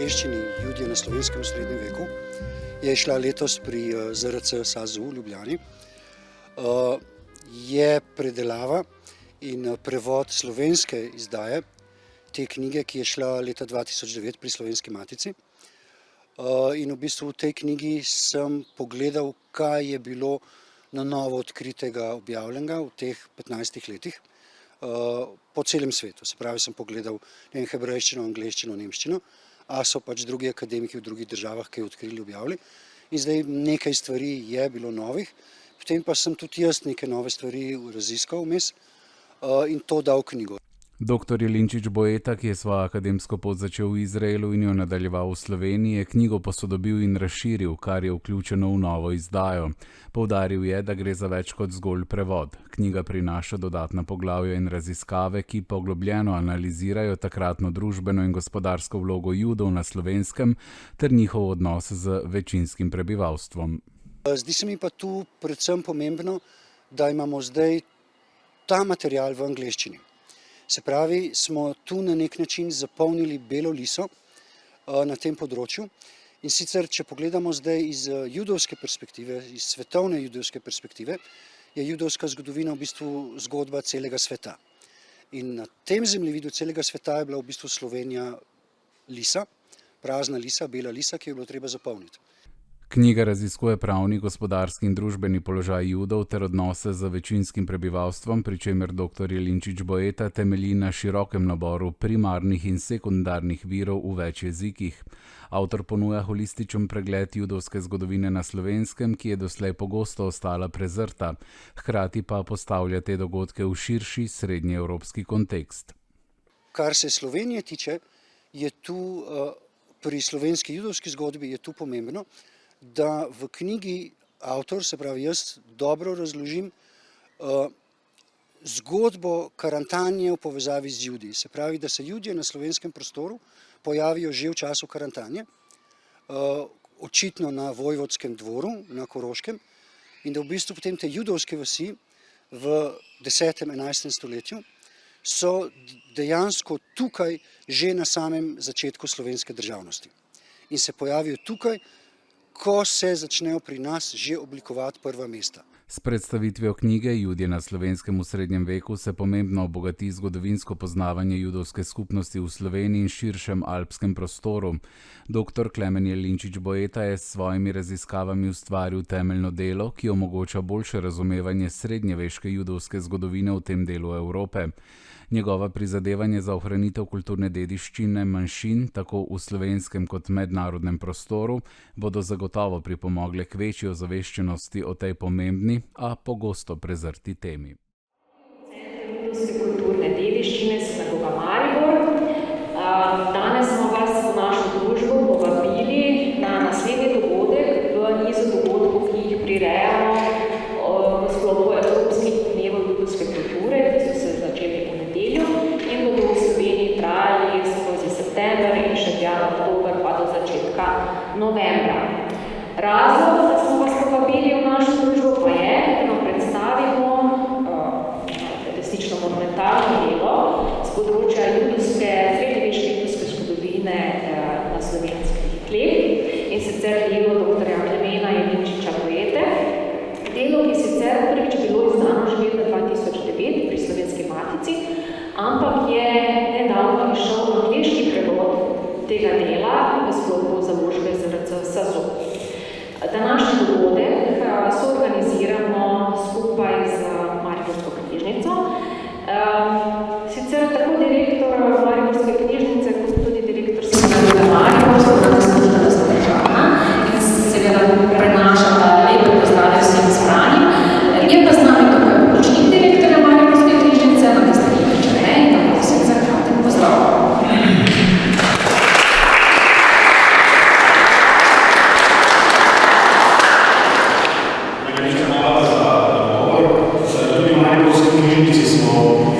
angleščini Judje na slovenskem v srednjem veku je šla letos pri ZRC SAZU v Ljubljani. Je predelava in prevod slovenske izdaje te knjige, ki je šla leta 2009 pri Slovenski matici. In v bistvu v tej knjigi sem pogledal, kaj je bilo na novo odkritega objavljenega v teh 15 letih po celem svetu. Se pravi, sem pogledal hebrejščino, angleščino, nemščino, a so pač drugi akademiki v drugih državah kaj odkrili, objavili. In zdaj nekaj stvari je bilo novih, potem pa sem tudi jaz neke nove stvari raziskal vmes in to dal v knjigo. Doktor Jelinčič Bojeta, ki je svojo akademsko pot začel v Izraelu in jo nadaljeval v Sloveniji, je knjigo posodobil in razširil, kar je vključeno v novo izdajo. Poudaril je, da gre za več kot zgolj prevod. Knjiga prinaša dodatna poglavja in raziskave, ki poglobljeno analizirajo takratno družbeno in gospodarsko vlogo Judov na Slovenskem ter njihov odnos z večinskim prebivalstvom. Zdi se mi pa tu predvsem pomembno, da imamo zdaj ta material v angleščini. Se pravi, smo tu na nek način zapolnili belo liso na tem področju. In sicer, če pogledamo zdaj iz judovske perspektive, iz svetovne judovske perspektive, je judovska zgodovina v bistvu zgodba celega sveta. In na tem zemljevidu celega sveta je bila v bistvu Slovenija lisa, prazna lisa, bela lisa, ki jo je bilo treba zapolniti. Knjiga raziskuje pravni, gospodarski in družbeni položaj Judov ter odnose z večinskim prebivalstvom, pri čemer dr. Jelinčič Bojeta temelji na širokem naboru primarnih in sekundarnih virov v več jezikih. Avtor ponuja holističen pregled judovske zgodovine na Slovenskem, ki je doslej pogosto ostala prezrta, hkrati pa postavlja te dogodke v širši srednjeevropski kontekst. Kar se Slovenije tiče, je tu pri slovenski judovski zgodbi je tu pomembno, da v knjigi avtor, se pravi jaz, dobro razložim zgodbo karantanje v povezavi z Judi. Se pravi, da se Judje na slovenskem prostoru pojavijo že v času karantanje, očitno na vojvodskem dvoru, na Koroškem, in da v bistvu potem te judovske vasi v 10. in 11. stoletju so dejansko tukaj že na samem začetku slovenske državnosti. In se pojavijo tukaj, ko se začnejo pri nas že oblikovati prva mesta. S predstavitvijo knjige Judje na slovenskem v srednjem veku se pomembno obogati zgodovinsko poznavanje judovske skupnosti v Sloveniji in širšem alpskem prostoru. Dr. Klemen Jelinčič Bojeta je s svojimi raziskavami ustvaril temeljno delo, ki omogoča boljše razumevanje srednjeveške judovske zgodovine v tem delu Evrope. Njegova prizadevanja za ohranitev kulturne dediščine manjšin, tako v slovenskem kot mednarodnem prostoru, bodo zagotovo pripomogle k večji ozaveščenosti o tej pomembni, a pogosto prezrti temi. Center judovske kulturne dediščine Sinagoga Maribor. Danes smo vas v našo družbo povabili na naslednji dogodek v nizu dogodkov, ki jih prirejamo v sklopu Evropskih dnevov judovske kulture, ki so se začeli v nedeljo in bodo v Sloveniji trajali skozi september in še oktober pa do začetka novembra. Razlog, da smo vas povabili v našo družbo, pa je, da vam predstavimo resnično monumentalno delo z področja srednjeveške judovske zgodovine na slovenskih tleh, in sicer delo dr. Klemena Jelinčiča Bojete. Delo, ki sicer prvič bilo izdano že leta 2009 pri Slovenski matici, ampak je nedavno izšel angleški prevod tega dela v sklopu založbe ZRC SAZU. Današnji dogodek soorganiziramo skupaj z Mariborsko knjižnico. Sicer tako direktor Mariborske knjižnice kot tudi direktor Sinagoge Maribor so danes službeno zadržana in seveda prenašata lepe pozdrave vsem zbranim. Je pa z nami tukaj pomočnik direktorja Mariborske knjižnice, magister Igor Černe, in da prosim za kratek pozdrav.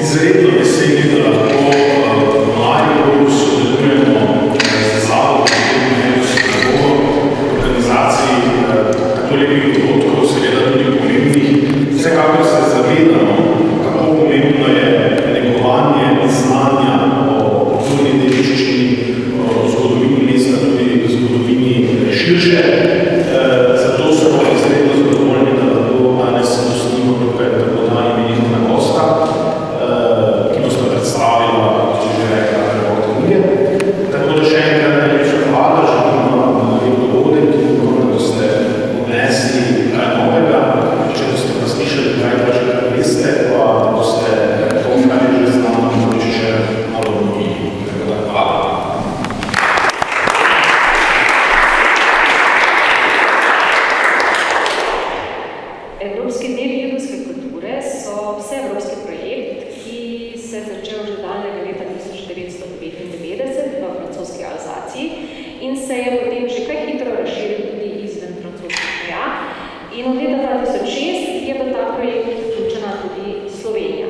Izredno veseli, da lahko v Mariboru sodelujemo z Zavodom organizaciji tako lepih dogodkov, seveda tudi pomembnih. Vsekakor se zavedamo, kako pomembno je negovanje znanja o kulturni dediščini, o zgodovini mesta In od leta 2006 je v ta projekt vključena tudi Slovenija.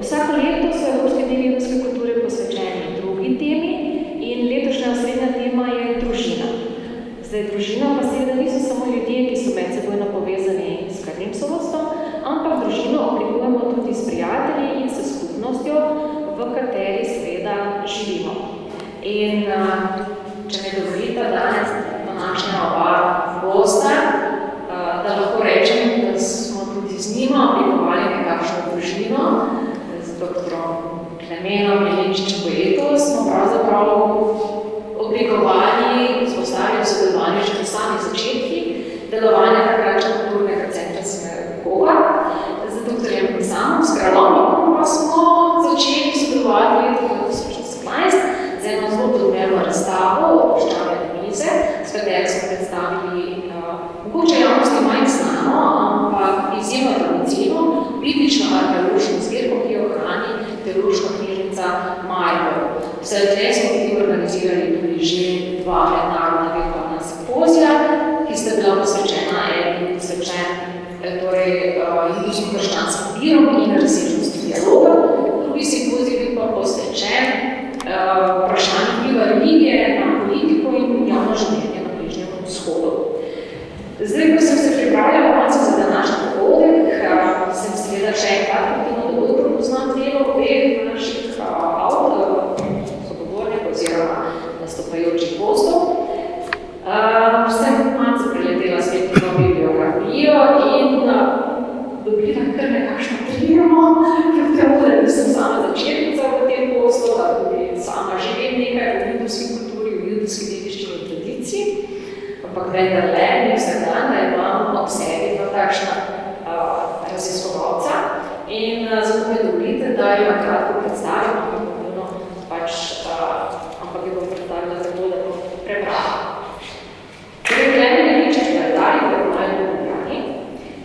Vsako leto so Evropski dnevi judovske kulture posvečeni drugi temi in letošnja osrednja tema je družina. Zdaj, družina pa seveda niso samo ljudje, ki so medsebojno povezani s krvnim sorodstvom, ampak družino oblikujemo tudi s prijatelji in s skupnostjo, v kateri seveda živimo. In če mi dovolite danes današnja oba gosta, da lahko rečem, da smo tudi z njima oblikovali nekakšno družino, z doktorom Klemenom Jelinčičem Goeto smo pravzaprav oblikovali, vzpostavili sodelovanje že v samih začetkih delovanja takratnega kulturnega centra Sinagoga. Z doktorjem samom Skralomnikom pa smo začeli sodelovati leta 2017 z eno zelo podobno razstavo Opuščavne mize, s katero smo predstavili mogoče javnosti manj znano, ampak izjemno tradicijno, biblično arheološko zbirko, ki jo hrani Teološka knjižnica Maribor. Vse tlej smo tudi organizirali tudi že 2 mednarodna virtualna simpozija, ki sta bila posvečena judovsko-krščanskim virom in razsežnosti dialoga. Drugi simpozij bil pa posvečen vprašanju vpliva religije na politiko in javno življenje na Bližnjem vzhodu. Zdaj, ko sem se pripravljala malce za današnji dogodek, sem seveda še enkrat aktivno dogodko poznam delo obeh naših sogovornikov oziroma nastopajočih gostov. Sem malce preletela spet to bibliografijo in dobila kar nekakšno teoremo, kljub temu, da nisem sama začetnica v tem poslu, da tudi sama živim nekaj v judovski kulturi, v judovski dediščini in tradiciji. Ampak vendarle, ni vsak dan, da imam ob sebi dva takšna raziskovalca in zato me dovolite, da jo kratko predstavim, ampak jo bom predstavila tako, da bom prebrala. Klemen Jelinčič Goeto je bil rojen v Ljubljani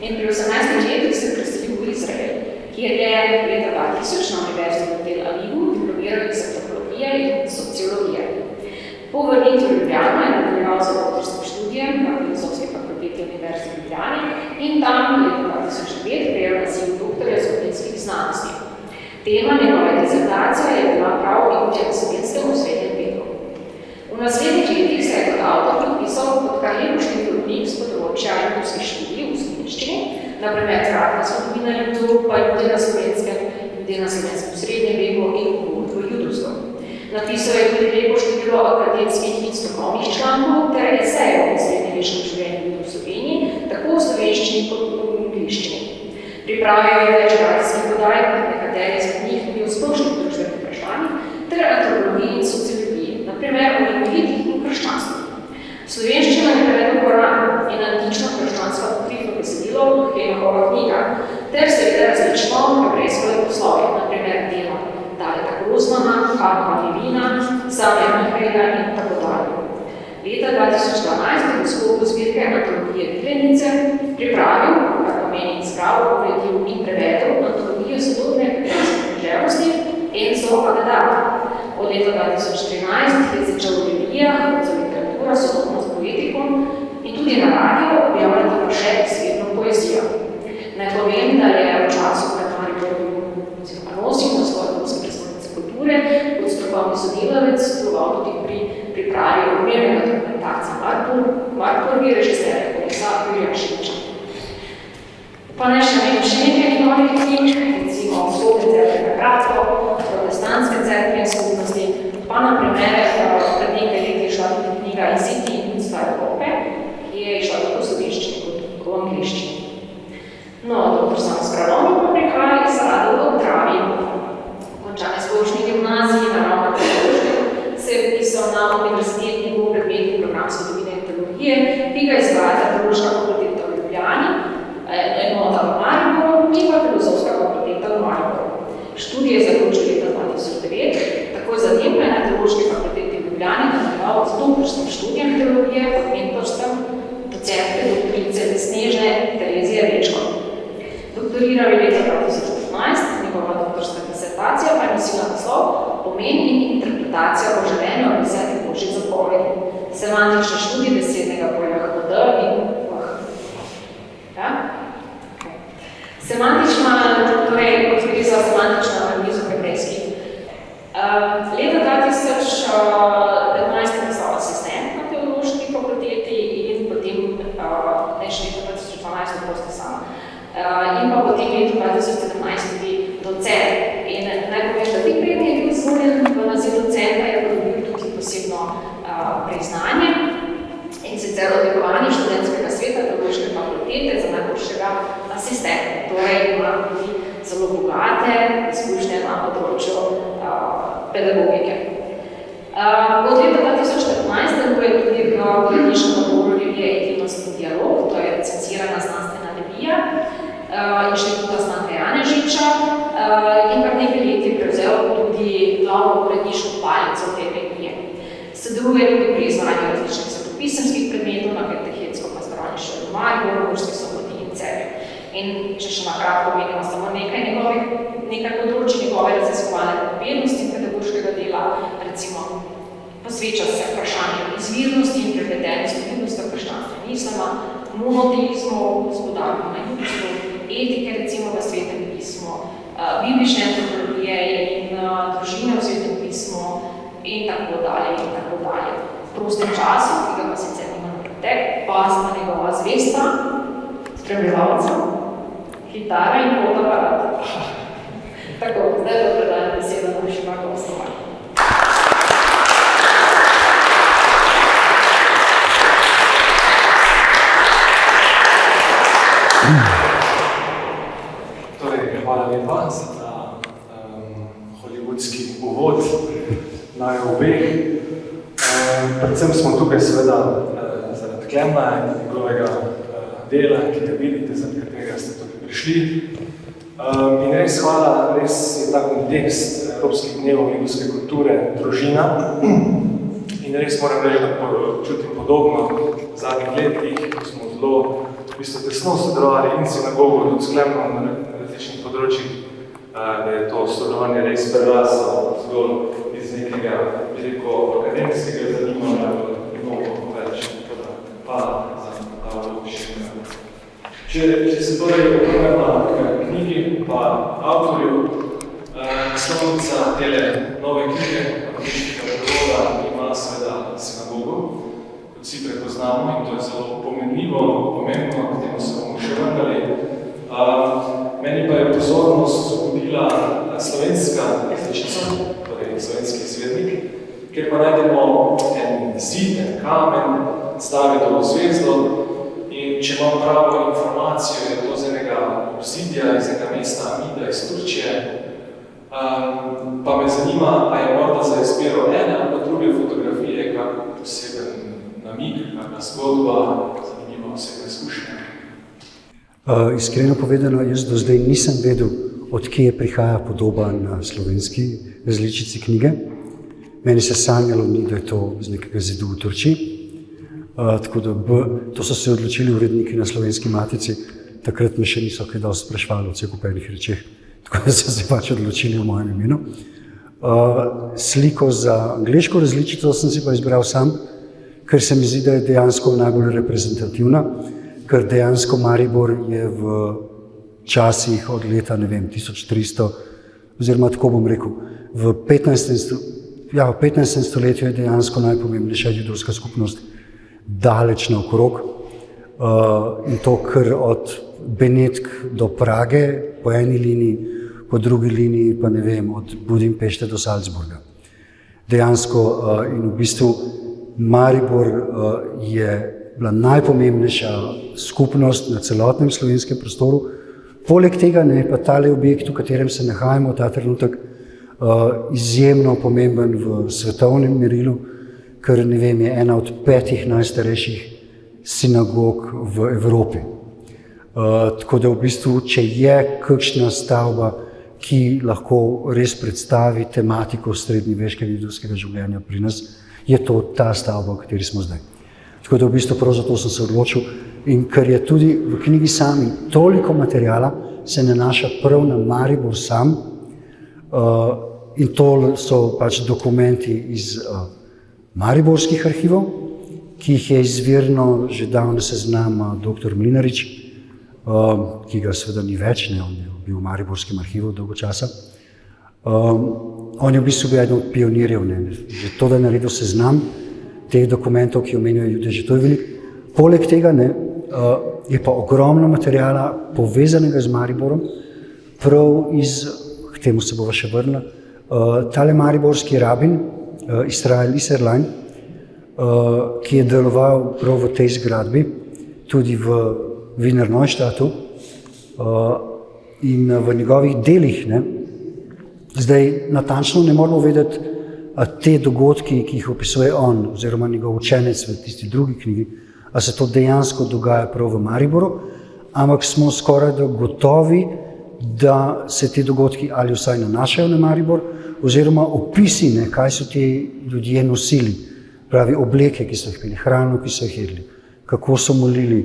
in pri 18 letih se preselil v Izrael, kjer je leta 2000 na Univerzi v Tel Avivu diplomiral iz antropologije in sociologije. Po vrnitvi v Ljubljano je nadaljeval z doktorskim študijem na Filozofski fakulteti Univerze v Ljubljani in tam leta 2009 prejel naziv doktorja zgodovinskih znanosti. Tema njegove disertacije je bila prav Judje na Slovenskem v srednjem veku. V naslednjih letih se je kot avtor podpisal pod kar lepo število knjig s področja judovskih študij v slovenščini, na primer Kratna zgodovina Judov, pa Judje na Slovenskem, Judje na Slovenskem v srednjem veku in uvod v judovstvo. Napisal je tudi lepo število akademskih in strokovnih člankov ter esejev o srednjeveškem življenju v Sloveniji, tako v slovenščini kot v angleščini. Pripravil je več radijskih oddaj, nekatere izmed njih tudi o splošnih družbenih vprašanjih ter antropologiji in sociologiji, na primer o religiji in krščanstvu. Slovenščina je prevedel Koran in antično krščansko apokrifovo besedilo Henohova knjiga ter seveda različno hebrejsko leposlovje, na primer dela Daleta Grozmana, Karla Levina, Samija Mihaela in tako dalje. Leta 2012 je v sklopu zbirke Antologije Vitlenice pripravil, kar pomeni izbral, uredil in prevedel antologijo sodobne književnosti Enzo Agdata. Od leta 2013 je začel v revijah za literatura, sodobnost, poetiko in tudi na radio objavljati pa še svetno poezijo. Naj povem, da je v času pred Mariborom oziroma nosil naslov Evropske prestolnice kulture kot strokovni sodelavec sodeloval tudi pri pripravi odmernega dokumentacije Marpurgi, režiserja kolesa Jurija Šiviča. Pa naj še nekaj njegovih knjig, recimo Vzhodne cerkve kratko, Protestantske cerkve in skupnosti, pa na primer pred nekaj leti je šla tudi knjiga Jeziki in ljudstva Evrope, ki je šla tako v slovenščini kot v angleščini. No, doktor Samo Skralomnik pa prihaja iz Radova v Dravi. Končane splošni gimnaziji, naravno teološke, se je vpisal na univerzitetni v predmetni program zgodovine in teologije, ki ga izvaja Teološka fakulteta v Ljubljani, enota v Mariboru in pa Filozofska fakulteta v Mariboru. Študije zaključil leta 2009, tako zatem pa je na Teološki fakulteti v Ljubljani nadaljeval z doktorskim študijem teologije pod mentorstvom docentke doktorice Snežne Terezije Rečko. Doktoriral je leta 2015, njegova doktorska disertacija pa je nosila naslov Pomen in interpretacija o življenju ali desetih božjih zapovedi, semantične študije besednega polja HD in Torej, gre za semantično analizo hebrejskih. Leta 2015 sem postal asistent na teološki fakulteti in potem leta 2012 doprosti sama. In pa potem leta 2017 tudi docent. In naj povem, da tik preden je bil izvoljen v naziv docenta, je dobil tudi posebno priznanje. In sicer odlikovanje študentskega sveta teološke fakultete za najboljšega asistenta. Torej ima tudi zelo bogate izkušnje na področju pedagogike. Od leta 2014 deluje tudi v uredniškem odboru revije Intimnost in dialog, to je recenzirana znanstvena revija Inštituta Stanka Janežiča in kar nekaj let je prevzel tudi glavno uredniško palico te revije. Sodeluje tudi pri izvajanju različnih svetopisemskih predmetov na Katechetsko-pastoralni šoli v Mariboru, Murski Soboti in Celju. In če še nakratko omenimo samo nekaj področij njegove raziskovalne prednosti in pedagoškega dela, recimo posveča se vprašanju izvirnosti in prepletenosti judovstva, krščanstva in islama, monoteizmu, gospodarstvu na judovstvu, etike recimo v Svetem pismu, biblične antropologije in družine v Svetem pismu in tako dalje in tako dalje. V prostem času, ki ga pa sicer nima na pretek, pa sta njegova zvesta, spremljevalca, kitara in fotoaparat. Tako, zdaj pa predajam besedo našima gostoma. Torej, hvala lepa za ta hollywoodski uvod na obeh. Predvsem smo tukaj seveda zaradi Klemna in njegovega dela, ki ga vidite, zaradi katerega ste tukaj prišli. In res hvala, res je ta kontekst Evropskih dnevov judovske kulture družina. In res moram reči, da čutim podobno v zadnjih letih, ko smo zelo tesno sodelovali in sinagogo tudi s Klemnom na različnih področjih, da je to sodelovanje res preraslo zgolj iz nekega akademskega zanimanja mnogo več. Hvala za ta obširna. Če se torej obrnemo k knjigi pa avtorju, naslovnica tele nove knjige, angleškega prevoda, ima seveda sinagogo, kot vsi prepoznamo, in to je zelo pomembno, k temu se bomo še vrnili. Meni pa je pozornost vzbudila slovenska različica, torej slovenski izvednik, kjer pa najdemo en zid, en kamen, stavitevo zvezdo. In če imam pravo informacijo, je to z enega obzidja, iz enega mesta Amida iz Turčije. Pa me zanima, a je morda za izbiro ene ali pa druge fotografije kak poseben namig, kakšna zgodba, zanimiva osebna izkušnja. Iskreno povedano, jaz do zdaj nisem vedel, od kje prihaja podoba na slovenski različici knjige. Meni se sanjalo ni, da je to z nekega zidu v Turčiji. Tako da to so se odločili uredniki na Slovenski matici, takrat me še niso kaj dosti sprašvali o vseh kupenih rečeh, tako da so se pač odločili v mojem imenu. Sliko za angleško različico sem si pa izbral sam, ker se mi zdi, da je dejansko najbolj reprezentativna, ker dejansko Maribor je v časih od leta, 1300, oziroma tako bom rekel, v 15. stoletju je dejansko najpomembnejša judovska skupnost daleč naokrog, in to kar od Benetk do Prage po eni liniji, po drugi liniji pa od Budimpešte do Salzburga. Dejansko in v bistvu Maribor je bila najpomembnejša skupnost na celotnem slovenskem prostoru. Poleg tega pa tale objekt, v katerem se nahajamo ta trenutek, izjemno pomemben v svetovnem merilu, ker je ena od 5 najstarejših sinagog v Evropi. Tako da v bistvu, če je kakšna stavba, ki lahko res predstavi tematiko srednjeveškega judovskega življenja pri nas, je to ta stavba, v kateri smo zdaj. Tako da v bistvu prav zato sem se odločil, in ker je tudi v knjigi sami toliko materijala, se nanaša prav na Maribor sam, in to so pač dokumenti iz mariborskih arhivov, ki jih je izvirno že davno seznam dr. Mlinarič, ki ga seveda ni več, ne, on je bil v Mariborskem arhivu dolgo časa. On je v bistvu bil eden od pionirjev, ne, že to, da je naredil seznam teh dokumentov, ki omenjajo Jude, že to je veliko. Poleg tega ne, je pa ogromno materijala povezanega z Mariborom, prav k temu se bova še vrnila. Tale mariborski rabin, Israel Isserlein, ki je deloval prav v tej zgradbi, tudi v Wiener Neustadtu in v njegovih delih. Ne. Zdaj, natančno ne moramo vedeti, te dogodki, ki jih opisuje on, oziroma njegov učenec v tisti drugi knjigi, a se to dejansko dogaja prav v Mariboru, ampak smo skoraj gotovi, da se ti dogodki ali vsaj nanašajo na Maribor, oziroma opisi, ne, kaj so ti ljudje nosili, pravi obleke, ki so jih pili, hrano, ki so jih jedli, kako so molili,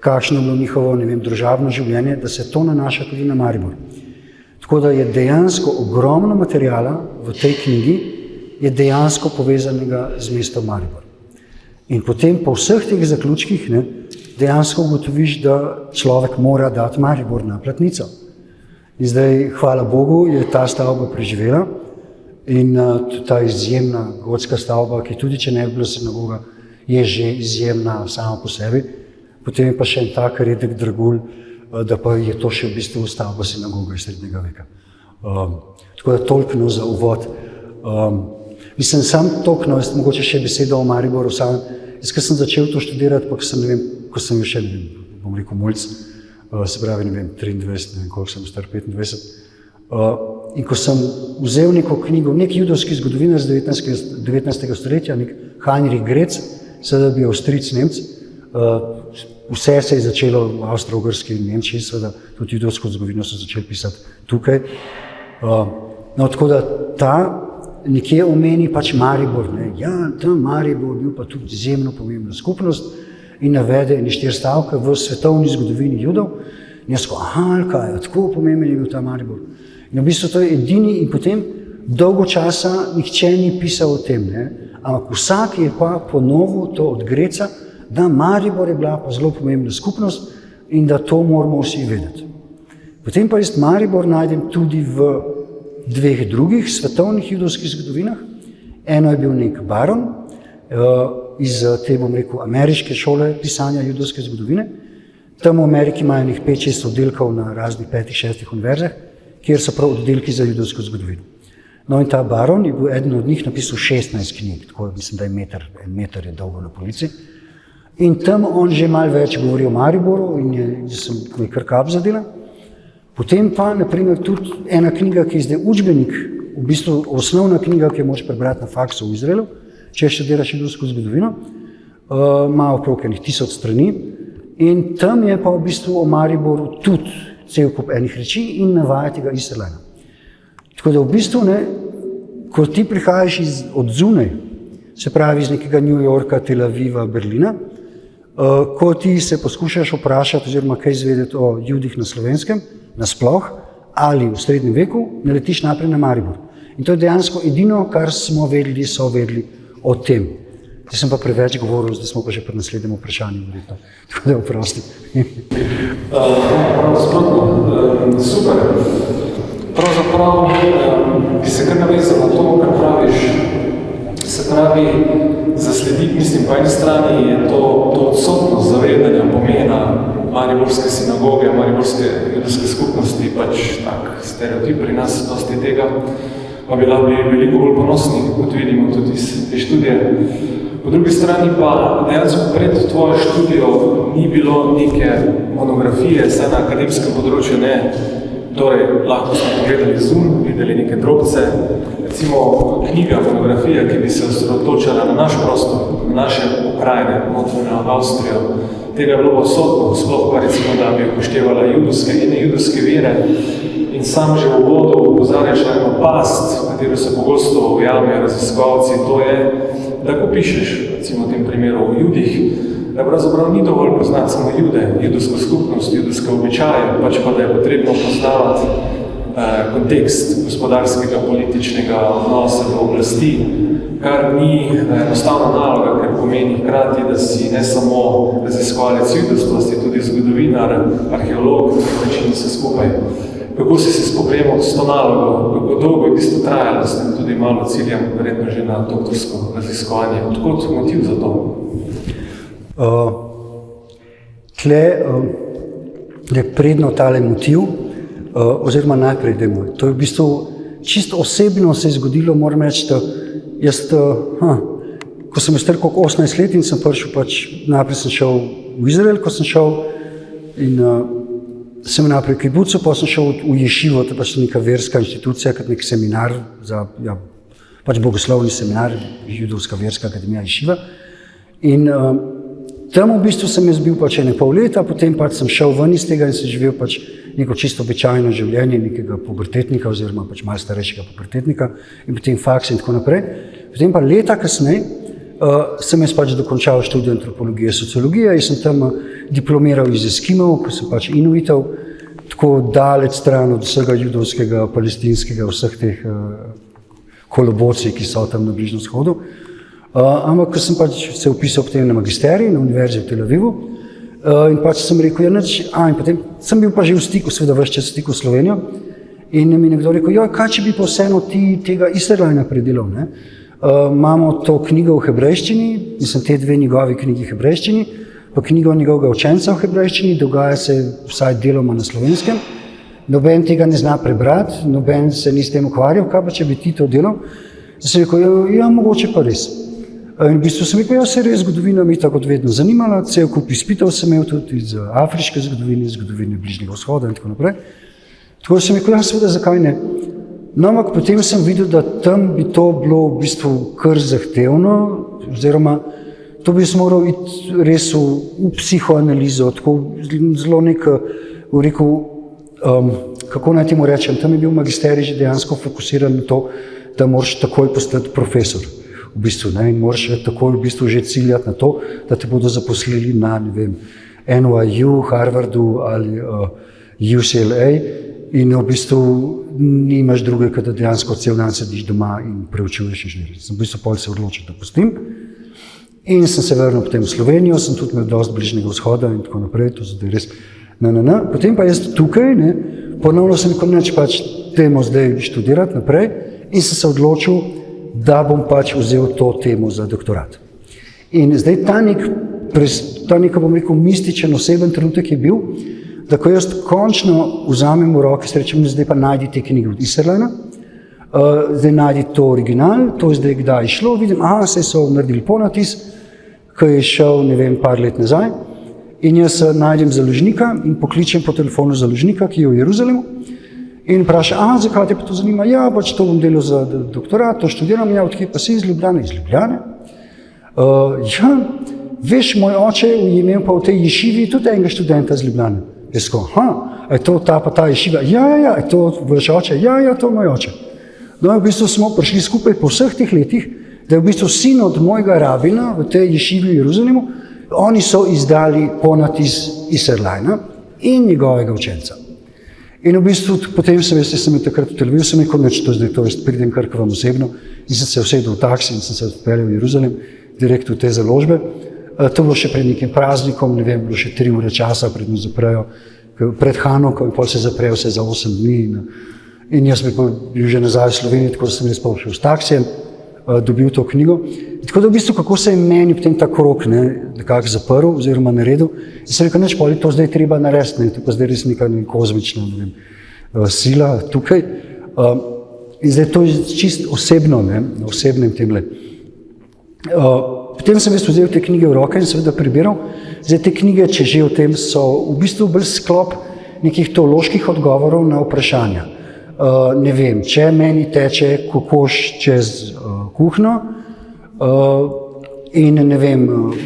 kakšno je bilo njihovo, ne vem, družabno življenje, da se to nanaša tudi na Maribor. Tako da je dejansko ogromno materijala v tej knjigi je dejansko povezanega z mestom Maribor. In potem po vseh teh zaključkih, ne, dejansko ugotoviš, da človek mora dati Maribor na platnico. In zdaj, hvala Bogu, je ta stavba preživela in ta izjemna gotska stavba, ki tudi, če ne bi bila sinagoga, je že izjemna sama po sebi. Potem je pa še en tak redek dragulj, da pa je to še v bistvu stavba sinagoga iz srednjega veka. Tako da toliko za uvod. Mislim, sam toliko, mogoče še besedo o Mariboru sam. Jaz, ko sem začel to študirati, pa ko sem bil še, bom rekel, mulc, se pravi, 23, ne vem, koliko sem star, 25. In ko sem vzel neko knjigo, nek judovski zgodovinar z 19. stoletja, nek Heinrich Grec, seveda bil Avstrijec, Nemec, vse se je začelo v Avstro-Ogrski in Nemčiji, seveda tudi judovsko zgodovino so začeli pisati tukaj. No, tako da ta nekje omeni pač Maribor, ne. Ja, tam Maribor bil pa tudi izjemno pomembna skupnost in navede 4 stavke v svetovni zgodovini Judov. In jaz kaj, tako pomemben je bil ta Maribor. In v bistvu to je edini in potem dolgo časa nihče ni pisal o tem, ne. Ampak vsak je pa ponovil to od Greca, da Maribor je bila pa zelo pomembna skupnost in da to moramo vsi vedeti. Potem pa jaz Maribor najdem tudi v 2 drugih svetovnih judovskih zgodovinah. Eno je bil nek baron iz te, bom rekel, ameriške šole pisanja judovske zgodovine. Tam v Ameriki imajo nekih 5-6 oddelkov na raznih 5-6 univerzah, kjer so prav oddelki za judovsko zgodovino. No in ta baron je bil eden od njih napisal 16 knjig, tako mislim, da je en meter je dolgo na polici. In tam on že malo več govori o Mariboru in sem me kar kap zadela. Potem pa, naprimer, tudi ena knjiga, ki je zdaj učbenik, v bistvu osnovna knjiga, ki jo moraš prebrati na faksu v Izraelu, če študiraš judovsko zgodovino, ima okrog 1000 strani in tam je pa v bistvu o Mariboru tudi cel kup enih reči in navaja tega Isserleina. Tako da v bistvu, ne, ko ti prihajaš od zunaj, se pravi iz nekega New Yorka, Tel Aviva, Berlina, ko ti se poskušaš vprašati oziroma kaj izvedeti o Judih na Slovenskem, nasploh ali v srednjem veku, naletiš naprej na Maribor. In to je dejansko edino, kar smo vedeli, so vedeli o tem. Zdaj sem pa preveč govoril, zdaj smo pa že pri naslednjem vprašanju, verjetno. Tako da oprosti. Super. Pravzaprav bi se kar navezal na to, kar praviš. Se pravi, zaslediti, mislim, po eni strani je to odsotnost zavedanja pomena mariborske sinagoge, mariborske judovske skupnosti, pač tak stereotip pri nas dosti tega, pa bi bili veliko bolj ponosni, kot vidimo tudi iz te študije. Po drugi strani pa dejansko pred tvojo študijo ni bilo neke monografije, saj na akademskem področju ne, torej lahko smo pogledali Zoom, videli neke drobce, recimo knjiga, monografija, ki bi se osredotočala na naš prostor, na naše pokrajine, notranjo Avstrijo. Tega je bilo odsotno, sploh pa recimo, da bi upoštevala judovske in nejudovske vire. In sam že v uvodu opozarjaš na eno past, v katero se pogosto ujamejo raziskovalci, to je, da ko pišeš, recimo v tem primeru o Judih, da pravzaprav ni dovolj poznati samo Jude, judovsko skupnost, judovske običaje, pač pa da je potrebno poznavati kontekst gospodarskega, političnega odnosa do oblasti, kar ni enostavna naloga, ker pomeni hkrati, da si ne samo raziskovalec judovstva, si tudi zgodovinar, arheolog, način vse skupaj. Kako si se spoglemal s to nalogo, kako dolgo je v bistvu trajalo, s tem tudi malo ciljam, verjetno že na doktorsko raziskovanje. Odkot motiv za to? Je predno tale motiv, oziroma najprej demo. To je v bistvu čisto osebno se je zgodilo, moram reči, da jaz, ko sem star koliko 18 let in sem prišel, najprej sem šel v Izrael, ko sem šel in sem najprej v kibucu, pa sem šel v ješivo, to je pač neka verska inštitucija, kot nek seminar, bogoslovni seminar, judovska verska akademija ješiva. In tam v bistvu sem jaz bil ene pol leta, potem sem šel ven iz tega in sem živel neko čisto običajno življenje nekega pubertetnika oziroma malo starejšega pubertetnika in potem faks in tako naprej. Potem pa leta kasneje sem jaz dokončal študij antropologije, sociologije in sem tam diplomiral iz Eskimov, ko sem inuitov, tako daleč stran od vsega judovskega, palestinskega, vseh teh kolobocij, ki so tam na Bližnjem vzhodu. Ampak ko sem se upisal potem na magisterij na univerzi v Tel Avivu in sem rekel, in potem sem bil že v stiku, seveda ves čas v stiku s Slovenijo in mi je nekdo rekel, kaj če bi pa vseeno ti tega Easterlina predelal, ne? Imamo to knjigo v hebrejščini, mislim te dve njegovi knjigi v hebrejščini, pa knjigo njegovega učenca v hebrejščini, dogaja se vsaj deloma na slovenskem, noben tega ne zna prebrati, noben se ni s tem ukvarjal, kaj pa če bi ti to delal? Sem rekel, mogoče pa res. In v bistvu sem rekel, se res zgodovina mi tako vedno zanimala, cel kup izpitev sem imel tudi iz afriške zgodovine, zgodovine Bližnjega vzhoda in tako naprej. Tako sem rekel, seveda, zakaj ne? No, ampak potem sem videl, da tam bi to bilo v bistvu kar zahtevno, oziroma to bi moral iti res v psihoanalizo, tako zelo rekel, kako naj temu rečem, tam je bil magisterij že dejansko fokusiran na to, da moraš takoj postati profesor. V bistvu, ne, in moraš takoj v bistvu že ciljati na to, da te bodo zaposlili na, NYU, Harvardu ali UCLA in v bistvu nimaš druge, kot da dejansko cel dan sediš doma in preučuješ inženirstvo. Sem v bistvu pol se odločil, da pustim in sem se vrnil potem v Slovenijo, sem tudi imel dosti Bližnjega vzhoda in tako naprej, to zdaj res Potem pa jaz tukaj, ponovno sem rekel, temo zdaj študirati naprej in sem se odločil, da bom vzel to temo za doktorat. In zdaj ta nek, bom rekel, mističen, oseben trenutek je bil, da ko jaz končno vzamem v roke, se rečem, zdaj pa najdi te knjige od Easterlina, zdaj najdi to original, to je zdaj kdaj šlo, vidim, saj so naredili ponatis, ko je šel, par let nazaj, in jaz najdem založnika in pokličem po telefonu založnika, ki je v Jeruzalemu, in vprašam, zakaj te pa to zanima? Ja, to bom delal za doktorat, to študiram, odkje pa si iz Ljubljane? Iz Ljubljane? Veš, moj oče je imel pa v tej ješivi tudi enega študenta iz Ljubljane. Jaz ko, je to ta pa ta ješiva? Ja, je to vaš oče? Ja, to je moj oče. No, v bistvu smo prišli skupaj po vseh teh letih, da je v bistvu sin od mojega rabina v tej ješivi v Jeruzalemu, oni so izdali ponatis Easterlina in njegovega učenca. In v bistvu potem sem takrat v televiziji, sem rekel, to pridem kar k vam osebno, in sem se usedel v taksi in sem se odpeljal v Jeruzalem, direkt v te založbe. To bilo še pred nekim praznikom, bilo še 3 ure časa, predno zaprejo, pred Hanuko in potem se zaprejo vse za 8 dni. In jaz bi bil že nazaj v Sloveniji, tako da sem res pa šel s taksijem, dobil to knjigo. Tako da v bistvu, kako se je meni potem ta krog nekako zaprl oziroma naredil, in sem rekel, poli to zdaj treba narediti, to pa zdaj res neka kozmična sila tukaj. In zdaj to je čisto osebno, na osebnem temle. Potem sem vzel te knjige v roke in seveda prebiral. Zdaj te knjige, če že o tem, so v bistvu bolj sklop nekih teoloških odgovorov na vprašanja. Če meni teče kokoš čez kuhno in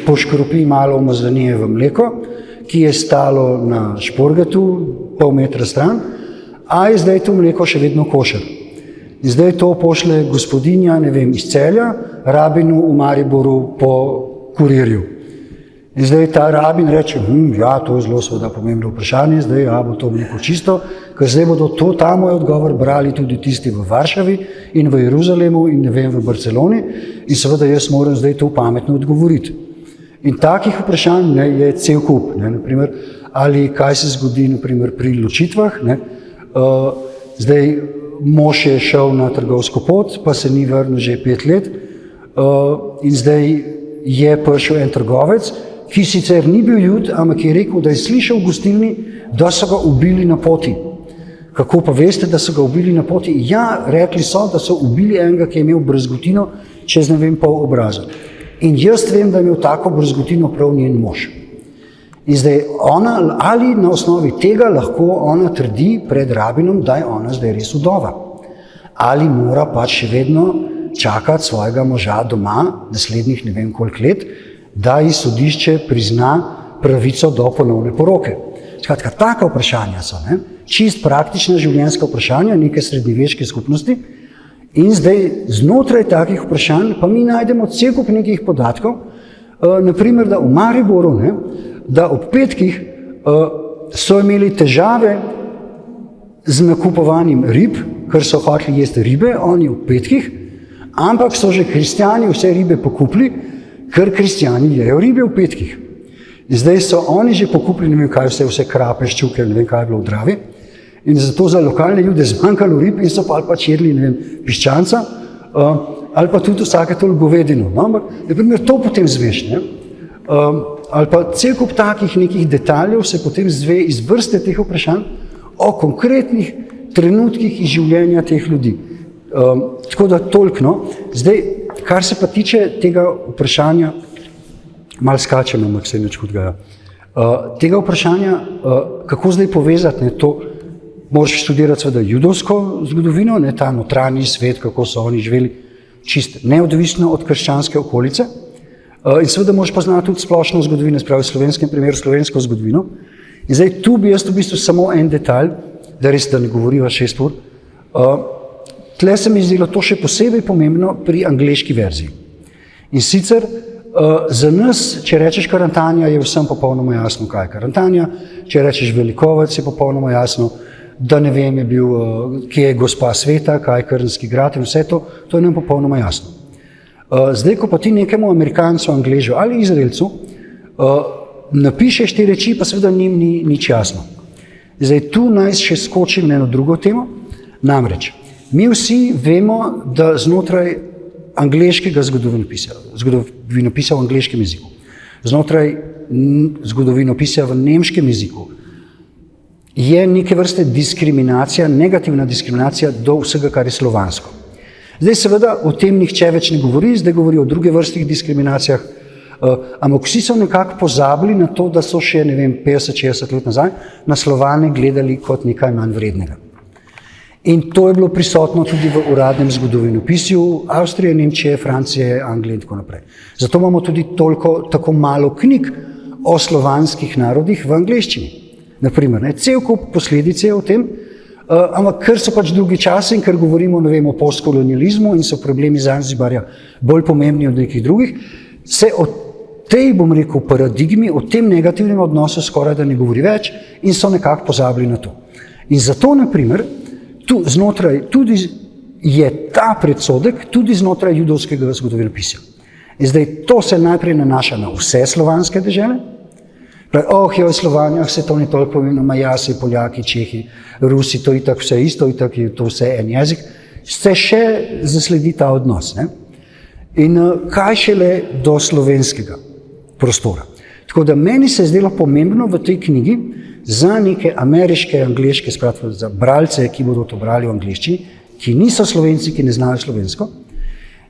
poškropi malo umazanijevo mleko, ki je stalo na šporgetu pol metra stran, a je zdaj to mleko še vedno košer. In zdaj to pošle gospodinja, iz Celja, rabinu v Mariboru po kurirju. In zdaj ta rabin reče, ja, to je zelo seveda pomembno vprašanje, zdaj ja, bo to veliko čisto, ker zdaj bodo ta moj odgovor brali tudi tisti v Varšavi in v Jeruzalemu in ne vem, v Barceloni in seveda jaz moram zdaj to pametno odgovoriti. In takih vprašanj je cel kup, naprimer, ali kaj se zgodi naprimer, pri ločitvah. Zdaj mož je šel na trgovsko pot, pa se ni vrnil že 5 let in zdaj je prišel en trgovec, ki sicer ni bil Jud, ampak je rekel, da je slišal v gostilni, da so ga ubili na poti. Kako pa veste, da so ga ubili na poti? Ja, rekli so, da so ubili enega, ki je imel brazgotino čez ne vem pol obraza. In jaz vem, da je imel tako brazgotino prav njen mož. In zdaj ona, ali na osnovi tega lahko ona trdi pred rabinom, da je ona zdaj res vdova. Ali mora pač še vedno čakati svojega moža doma naslednjih ne vem koliko let, da ji sodišče prizna pravico do ponovne poroke. Skratka, taka vprašanja so, čist praktična življenjska vprašanja neke srednjeveške skupnosti. In zdaj znotraj takih vprašanj pa mi najdemo cel kup nekih podatkov, naprimer, da v Mariboru, da ob petkih so imeli težave z nakupovanjem rib, ker so hoteli jesti ribe, oni ob petkih, ampak so že kristjani vse ribe pokupili, ker kristjani jejo ribe v petkih. In zdaj so oni že pokupili, ne vem kaj vse krape, ščuke, ne vem kaj je bilo v Dravi. In zato za lokalne ljude zmanjkalo rib in so pač jedli, ne vem, piščanca ali pa tudi vsake toliko govedino. No, ampak, naprimer, to potem zveš, ali pa cel kup takih nekih detaljev se potem zve iz vrste teh vprašanj o konkretnih trenutkih iz življenja teh ljudi. Tako da toliko, no. Zdaj, kar se pa tiče tega vprašanja, malo skačem, ampak se nič hudega, tega vprašanja, kako zdaj povezati, to moraš študirati seveda judovsko zgodovino, ta notranji svet, kako so oni živeli čist neodvisno od krščanske okolice. In seveda moraš poznati tudi splošno zgodovino, spravi v slovenskem primeru slovensko zgodovino. In zdaj tu bi jaz v bistvu samo en detalj, da res da ne govoriva 6 ur, tle se mi zdelo to še posebej pomembno pri angleški verziji. In sicer za nas, če rečeš Karantanja, je vsem popolnoma jasno, kaj je Karantanja, če rečeš Velikovec, je popolnoma jasno, da ne vem, je bil, kje je gospa sveta, kaj je Krnski grad in vse to, to je nam popolnoma jasno. Zdaj, ko pa ti nekemu Amerikancu, Angležu ali Izraelcu napišeš te reči, pa seveda njim ni nič jasno. Zdaj, tu naj še skočim na eno drugo temo, namreč, mi vsi vemo, da znotraj angleškega zgodovinopisja v angleškem jeziku, znotraj zgodovinopisja v nemškem jeziku, je neke vrste diskriminacija, negativna diskriminacija do vsega, kar je slovansko. Zdaj seveda o tem nihče več ne govori, zdaj govori o druge vrstih diskriminacijah, ampak vsi so nekako pozabili na to, da so še, ne vem, 50-60 let nazaj na Slovane gledali kot nekaj manj vrednega. In to je bilo prisotno tudi v uradnem zgodovinopisju Avstrije, Nemčije, Francije, Anglije in tako naprej. Zato imamo tudi tako malo knjig o slovanskih narodih v angleščini. Naprimer, cel kup posledic je o tem, ampak ker so pač drugi časi in ker govorimo, ne vem, o postkolonializmu in so problemi Zanzibarja bolj pomembni od nekih drugih, se o tej, bom rekel, paradigmi, o tem negativnem odnosu skoraj da ne govori več in so nekako pozabili na to. In zato, naprimer, tu znotraj tudi je ta predsodek tudi znotraj judovskega zgodovinopisja. In zdaj to se najprej nanaša na vse slovanske dežele. Joj, Slovanija, vse to ni toliko pomembno, Majasi, Poljaki, Čehi, Rusi, to je itak vse isto, itak je to vse en jezik. Se še zasledi ta odnos. Ne? In kaj šele do slovenskega prostora. Tako da meni se je zdelo pomembno v tej knjigi za neke ameriške, angleške, skratno za bralce, ki bodo to brali v angleščini, ki niso Slovenci, ki ne znajo slovensko,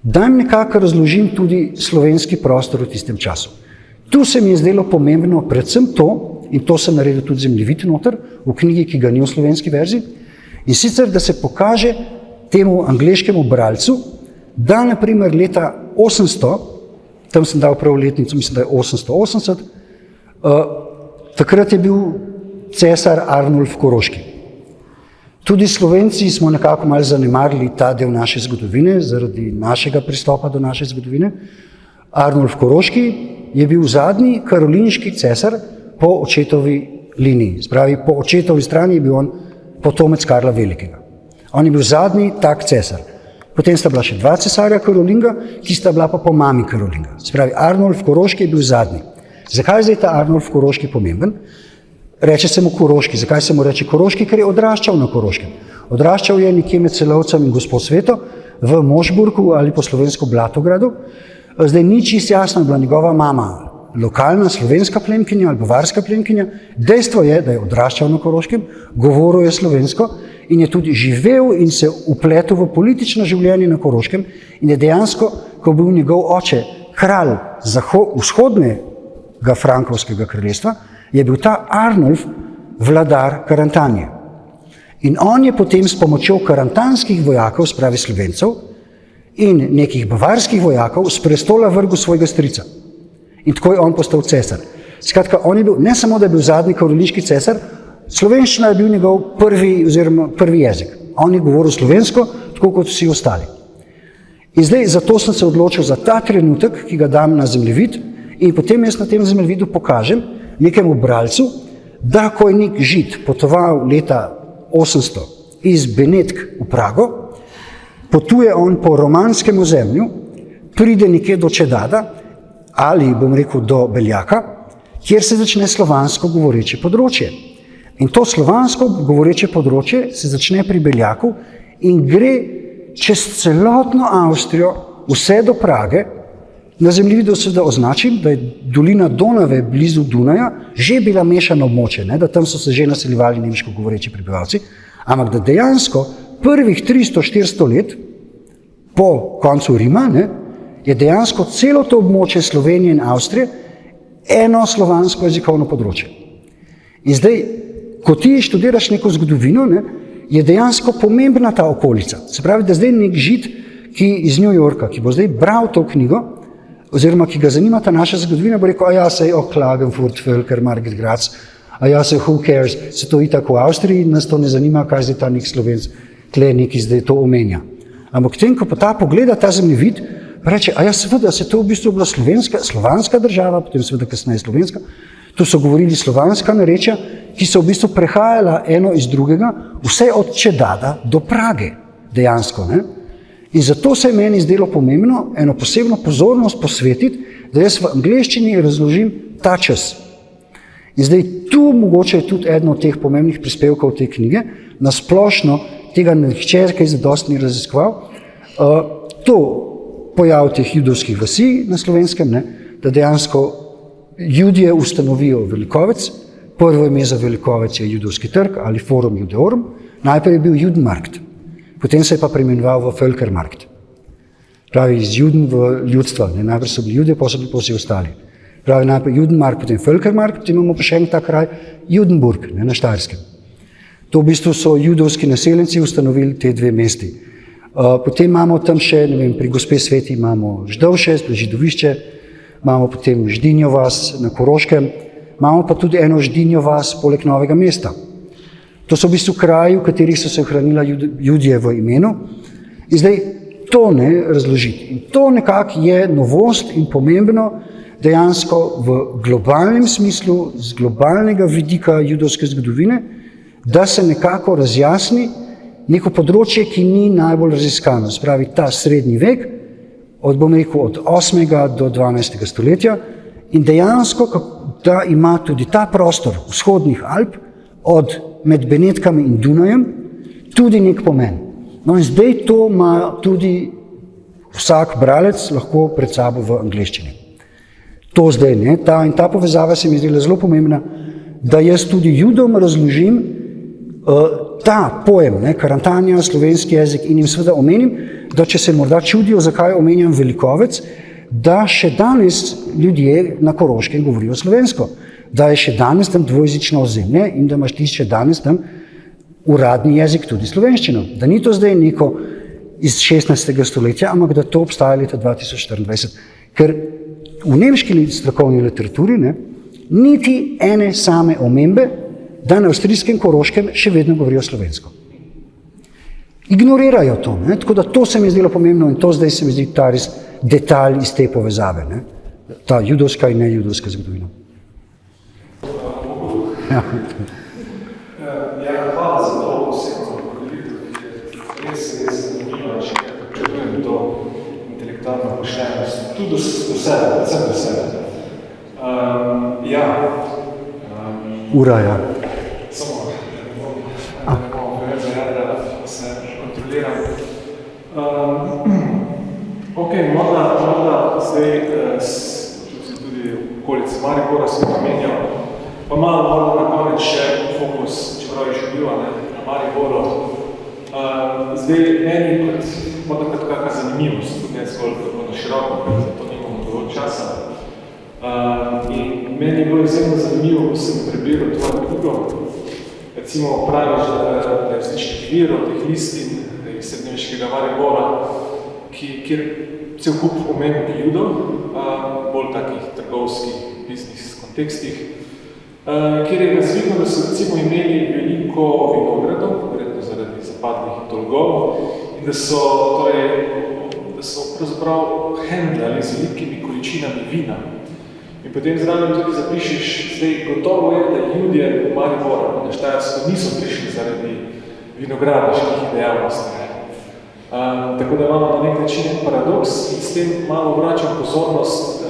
da jim nekako razložim tudi slovenski prostor v tistem času. Tu se mi je zdelo pomembno predvsem to, in to sem naredil tudi zemljevid noter v knjigi, ki ga ni v slovenski verziji, in sicer, da se pokaže temu angleškemu bralcu, da naprimer leta 800, tam sem dal prav letnico, mislim, da je 880, takrat je bil cesar Arnulf Koroški. Tudi Slovenci smo nekako malo zanemarili ta del naše zgodovine, zaradi našega pristopa do naše zgodovine. Arnulf Koroški je bil zadnji karolinški cesar po očetovi liniji. Spravi, po očetovi strani je bil on potomec Karla Velikega. On je bil zadnji tak cesar. Potem sta bila še dva cesarja Karolinga, ki sta bila pa po mami Karolinga. Spravi, Arnulf Koroški je bil zadnji. Zakaj je zdaj ta Arnulf Koroški pomemben? Reče se mu Koroški. Zakaj se mu reče Koroški? Ker je odraščal na Koroškem. Odraščal je nekje med Celovcem in Gospod Sveto v Mošburgu ali po slovensko Blatogradu. Zdaj ni čisto jasno, je bila njegova mama lokalna slovenska plemkinja ali bavarska plemkinja. Dejstvo je, da je odraščal na Koroškem, govoril je slovensko in je tudi živel in se upletel v politično življenje na Koroškem in je dejansko, ko bil njegov oče kralj vzhodnega frankovskega kraljestva, je bil ta Arnulf vladar Karantanje. In on je potem s pomočjo karantanskih vojakov, spravi Slovencev, in nekih bavarskih vojakov s prestola vrgel svojega strica. In tako je on postal cesar. Skratka, on je bil, ne samo, da je bil zadnji karolinški cesar, slovenščina je bil njegov prvi jezik. On je govoril slovensko, tako kot vsi ostali. In zdaj, zato sem se odločil za ta trenutek, ki ga dam na zemljevid, in potem jaz na tem zemljevidu pokažem nekemu bralcu, da ko je nek Žid potoval leta 800 iz Benetk v Prago, potuje on po romanskem ozemlju, pride nekje do Čedada, ali bom rekel do Beljaka, kjer se začne slovansko govoreče področje. In to slovansko govoreče področje se začne pri Beljaku in gre čez celotno Avstrijo, vse do Prage. Na zemljevidu seveda označim, da je dolina Donave blizu Dunaja že bila mešana območje, ne, da tam so se že naseljevali nemško govoreči prebivalci, ampak da dejansko prvih 300-400 let po koncu Rima, ne, je dejansko celo to območje Slovenije in Avstrije eno slovansko jezikovno področje. In zdaj, ko ti študiraš neko zgodovino, ne, je dejansko pomembna ta okolica. Se pravi, da zdaj nek Žid, ki iz New Yorka, ki bo zdaj bral to knjigo, oziroma ki ga zanima ta naša zgodovina, bo rekel, a ja, sej, Klagenfurt, Völker, Margit Graz, a ja, sej, who cares, se to itak v Avstriji, nas to ne zanima, kaj zdaj ta nek Slovenc, tle neki zdaj to omenja. Ampak tem, ko pa ta pogleda ta zemljevid, reče, a ja, seveda, se to v bistvu bila slovanska država, potem seveda kasneje slovenska, tu so govorili slovanska narečja, ki so v bistvu prehajala eno iz drugega, vse od Čedada do Prage, dejansko, ne. In zato se je meni zdelo pomembno eno posebno pozornost posvetiti, da jaz v angleščini razložim ta čas. In zdaj tu mogoče je tudi eden od teh pomembnih prispevkov te knjige, na splošno tega nihče kaj zadosti ni raziskoval, to pojav teh judovskih vasi na Slovenskem, ne, da dejansko Judje ustanovijo Velikovec, prvo ime za Velikovec je Judovski trg ali Forum Judeorum, najprej je bil Judenmarkt. Potem se je pa preimenoval v Völkermarkt. Pravi, iz Juden v ljudstva. Ne? Najprej so bili Judje, pa so bili vsi ostali. Pravi, najprej Judenmarkt, potem Völkermarkt, potem imamo pa še en tak kraj, Judenburg, ne, na Štajerskem. To v bistvu so judovski naseljenci ustanovili te dve mesti. Potem imamo tam še, ne vem, pri Gospe Sveti imamo Ždovše, Židovišče, imamo potem Ždinjo vas na Koroškem, imamo pa tudi eno Ždinjo vas poleg Novega mesta. To so v bistvu kraji, v katerih so se ohranila Judje v imenu. In zdaj to ne razložiti. In to nekako je novost in pomembno dejansko v globalnem smislu, z globalnega vidika judovske zgodovine, da se nekako razjasni neko področje, ki ni najbolj raziskano. Spravi ta srednji vek, bom rekel, od 8. do 12. stoletja in dejansko, da ima tudi ta prostor vzhodnih Alp med Benetkami in Dunajem tudi nek pomen. No in zdaj to ima tudi vsak bralec lahko pred sabo v angleščini. To zdaj, ne, ta povezava se mi zdela zelo pomembna, da jaz tudi Judom razložim ta pojem, ne, Karantanja, slovenski jezik in jim seveda omenim, da če se morda čudijo, zakaj omenjam Velikovec, da še danes ljudje na Koroškem govorijo slovensko. Da je še danes tam dvojezično ozemlje in da imaš ti še danes tam uradni jezik tudi slovenščino. Da ni to zdaj neko iz 16. stoletja, ampak da to obstaja leta 2024. Ker v nemški strokovni literaturi ne, niti ene same omembe, da na avstrijskem Koroškem še vedno govorijo slovensko. Ignorirajo to, ne, tako da to se mi je zdelo pomembno in to zdaj se mi zdi ta res detalj iz te povezave. Ne. ta judovska in nejudovska zgodovina. Ja. Hvala za to osebno podelitev, ki je res zanimiva, če pričakujem to intelektualno poštenost. Tudi do sebe, predvsem do sebe. Ura, ja. Samo, ne bomo preveč zajadra, da se kontroliram. Morda zdaj, če tudi v okolici Maribora se omenjal, pa malo morda na konec še fokus, čeprav je še bil na Mariboru. Zdaj, meni kot kakšna zanimivost, tudi ne zgolj tako na široko, ker za to nimamo dovolj časa. In meni je bilo izjemno zanimivo, ko sem prebiral tvojo knjigo. Recimo praviš, da je različnih virov, teh listin iz srednjeveškega Maribora, kjer cel kup omembi judov, bolj takih trgovskih, biznis kontekstih, kjer je razvidno, da so recimo imeli veliko vinogradov, verjetno zaradi zapadnih dolgov, in da so pravzaprav hendlali z velikimi količinami vina. In potem zraven tudi zapišeš, zdaj gotovo je, da ljudje v Mariboru na Štajersko niso prišli zaradi vinogradniških dejavnosti. Tako da imamo na nek način paradoks in s tem malo vračam pozornost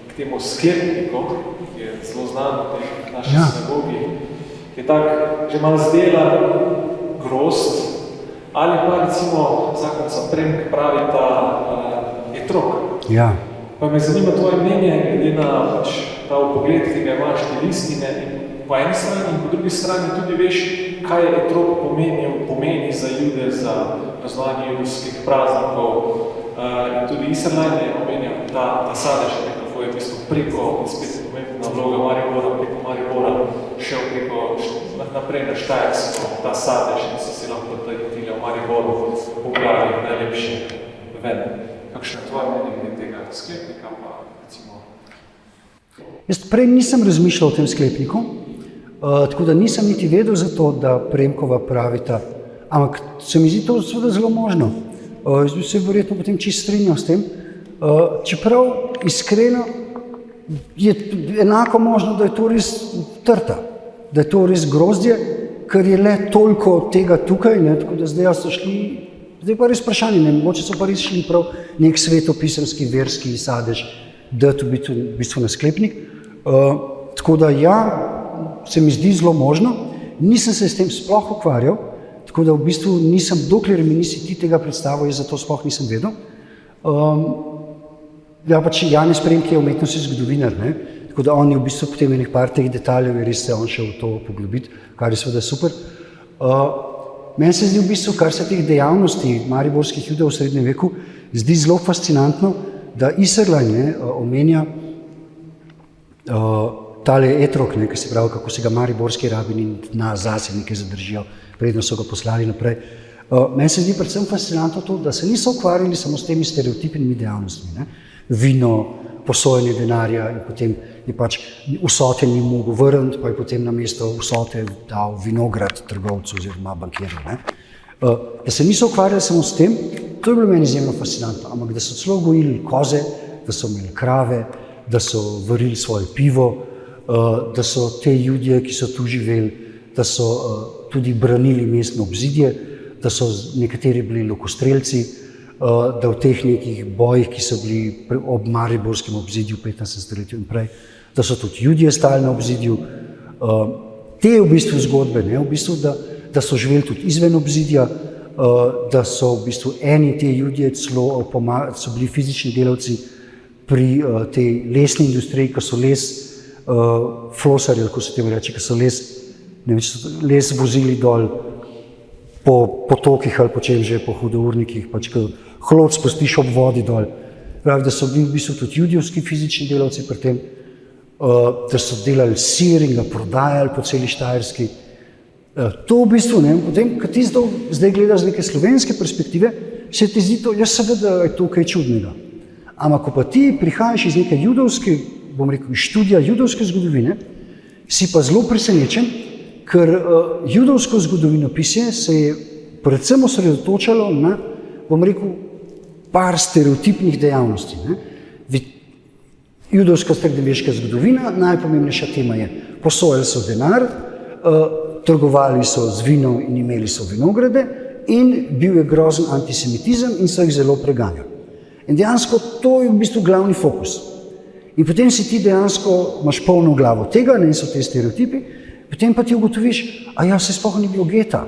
k temu sklepniku, ki je zelo znan v naši sinagogi, ki je tak že malo zdelan grozd, ali pa recimo zakonca Premk pravi etrog. Ja. Pa me zanima tvoje mnenje, glede na ta pogled, ki ga imaš te listine in po eni strani in po drugi strani tudi veš, kaj je etrog pomeni za Jude, za praznovanje judovskih praznikov. In tudi Iserlein je omenjal ta sadež, kako je v bistvu preko, spet pomembna vloga Maribora, preko Maribora šel naprej na Štajersko, ta sadež, in so si lahko tile v Mariboru poglavili najlepše ven. Kakšno je tvoje mnenje glede tega sklepnika, pa recimo? Jaz prej nisem razmišljal o tem sklepniku, tako da nisem niti vedel za to, da Premkova pravita, ampak se mi zdi to seveda zelo možno. Jaz bi se verjetno potem čisto strinjal s tem, čeprav iskreno je enako možno, da je to res trta, da je to res grozdje, ker je le toliko tega tukaj, ne, tako da zdaj so šli. Zdaj pa res vprašanje, mogoče so pa res šli prav nek svetopisemski, verski sadež, da to biti v bistvu na sklepnik. Tako da ja, se mi zdi zelo možno, nisem se s tem sploh ukvarjal, tako da v bistvu nisem, dokler mi nisi ti tega predstavil, jaz zato sploh nisem vedel. Ja, pač Janez Premk je umetnostni zgodovinar, ne? Tako da on je v bistvu potem enih par teh detaljev, je res se on šel v to poglobiti, kar je seveda super. Meni se zdi v bistvu, kar se teh dejavnosti mariborskih Judov v srednjem veku, zdi zelo fascinantno, da Iserlein omenja tale etrog, ki se pravi, kako se ga mariborski rabini na zase nekaj zadržijo, predno so ga poslali naprej. Meni se zdi predvsem fascinantno to, da se niso ukvarjali samo s temi stereotipnimi dejavnostmi, ne? Vino, posojanje denarja in potem je pač vsote ni mogel vrniti, pa je potem namesto vsote dal vinograd trgovcu oziroma bankirju. Da se niso ukvarjali samo s tem, to je bilo meni izjemno fascinantno, ampak da so celo gojili koze, da so imeli krave, da so varili svoje pivo, da so te ljudje, ki so tu živeli, da so tudi branili mestno obzidje, da so nekateri bili lokostrelci, da v teh nekih bojih, ki so bili ob mariborskem obzidju 15. stoletju in prej, da so tudi ljudje stali na obzidju. Te v bistvu zgodbe, ne, v bistvu, da so živeli tudi izven obzidja, da so v bistvu eni te ljudje celo so bili fizični delavci pri tej lesni industriji, ko so les flosarji, kako se temu reče, ko so les vozili dol po potokih ali po čem že, po hudournikih, pač ko hlod spustiš ob vodi dol. Pravi, da so bili v bistvu tudi judovski fizični delavci pri tem, da so delali sir in ga prodajali po celi Štajerski. To v bistvu, ne, potem, ko ti zdaj gledaš z neke slovenske perspektive, se ti zdi to, jaz seveda je to kaj čudnega. Ampak ko pa ti prihajaš iz neke judovske, bom rekel, iz študija judovske zgodovine, si pa zelo presenečen, ker judovsko zgodovinopisje se je predvsem osredotočalo na, bom rekel, par stereotipnih dejavnosti. Ne? judovska srednjeveška zgodovina, najpomembnejša tema je, posojali so denar, trgovali so z vinom in imeli so vinograde in bil je grozen antisemitizem in so jih zelo preganjali. In dejansko to je v bistvu glavni fokus. In potem si ti dejansko imaš polno glavo tega, ne, in so te stereotipi, potem pa ti ugotoviš, a ja, se sploh ni bilo geta,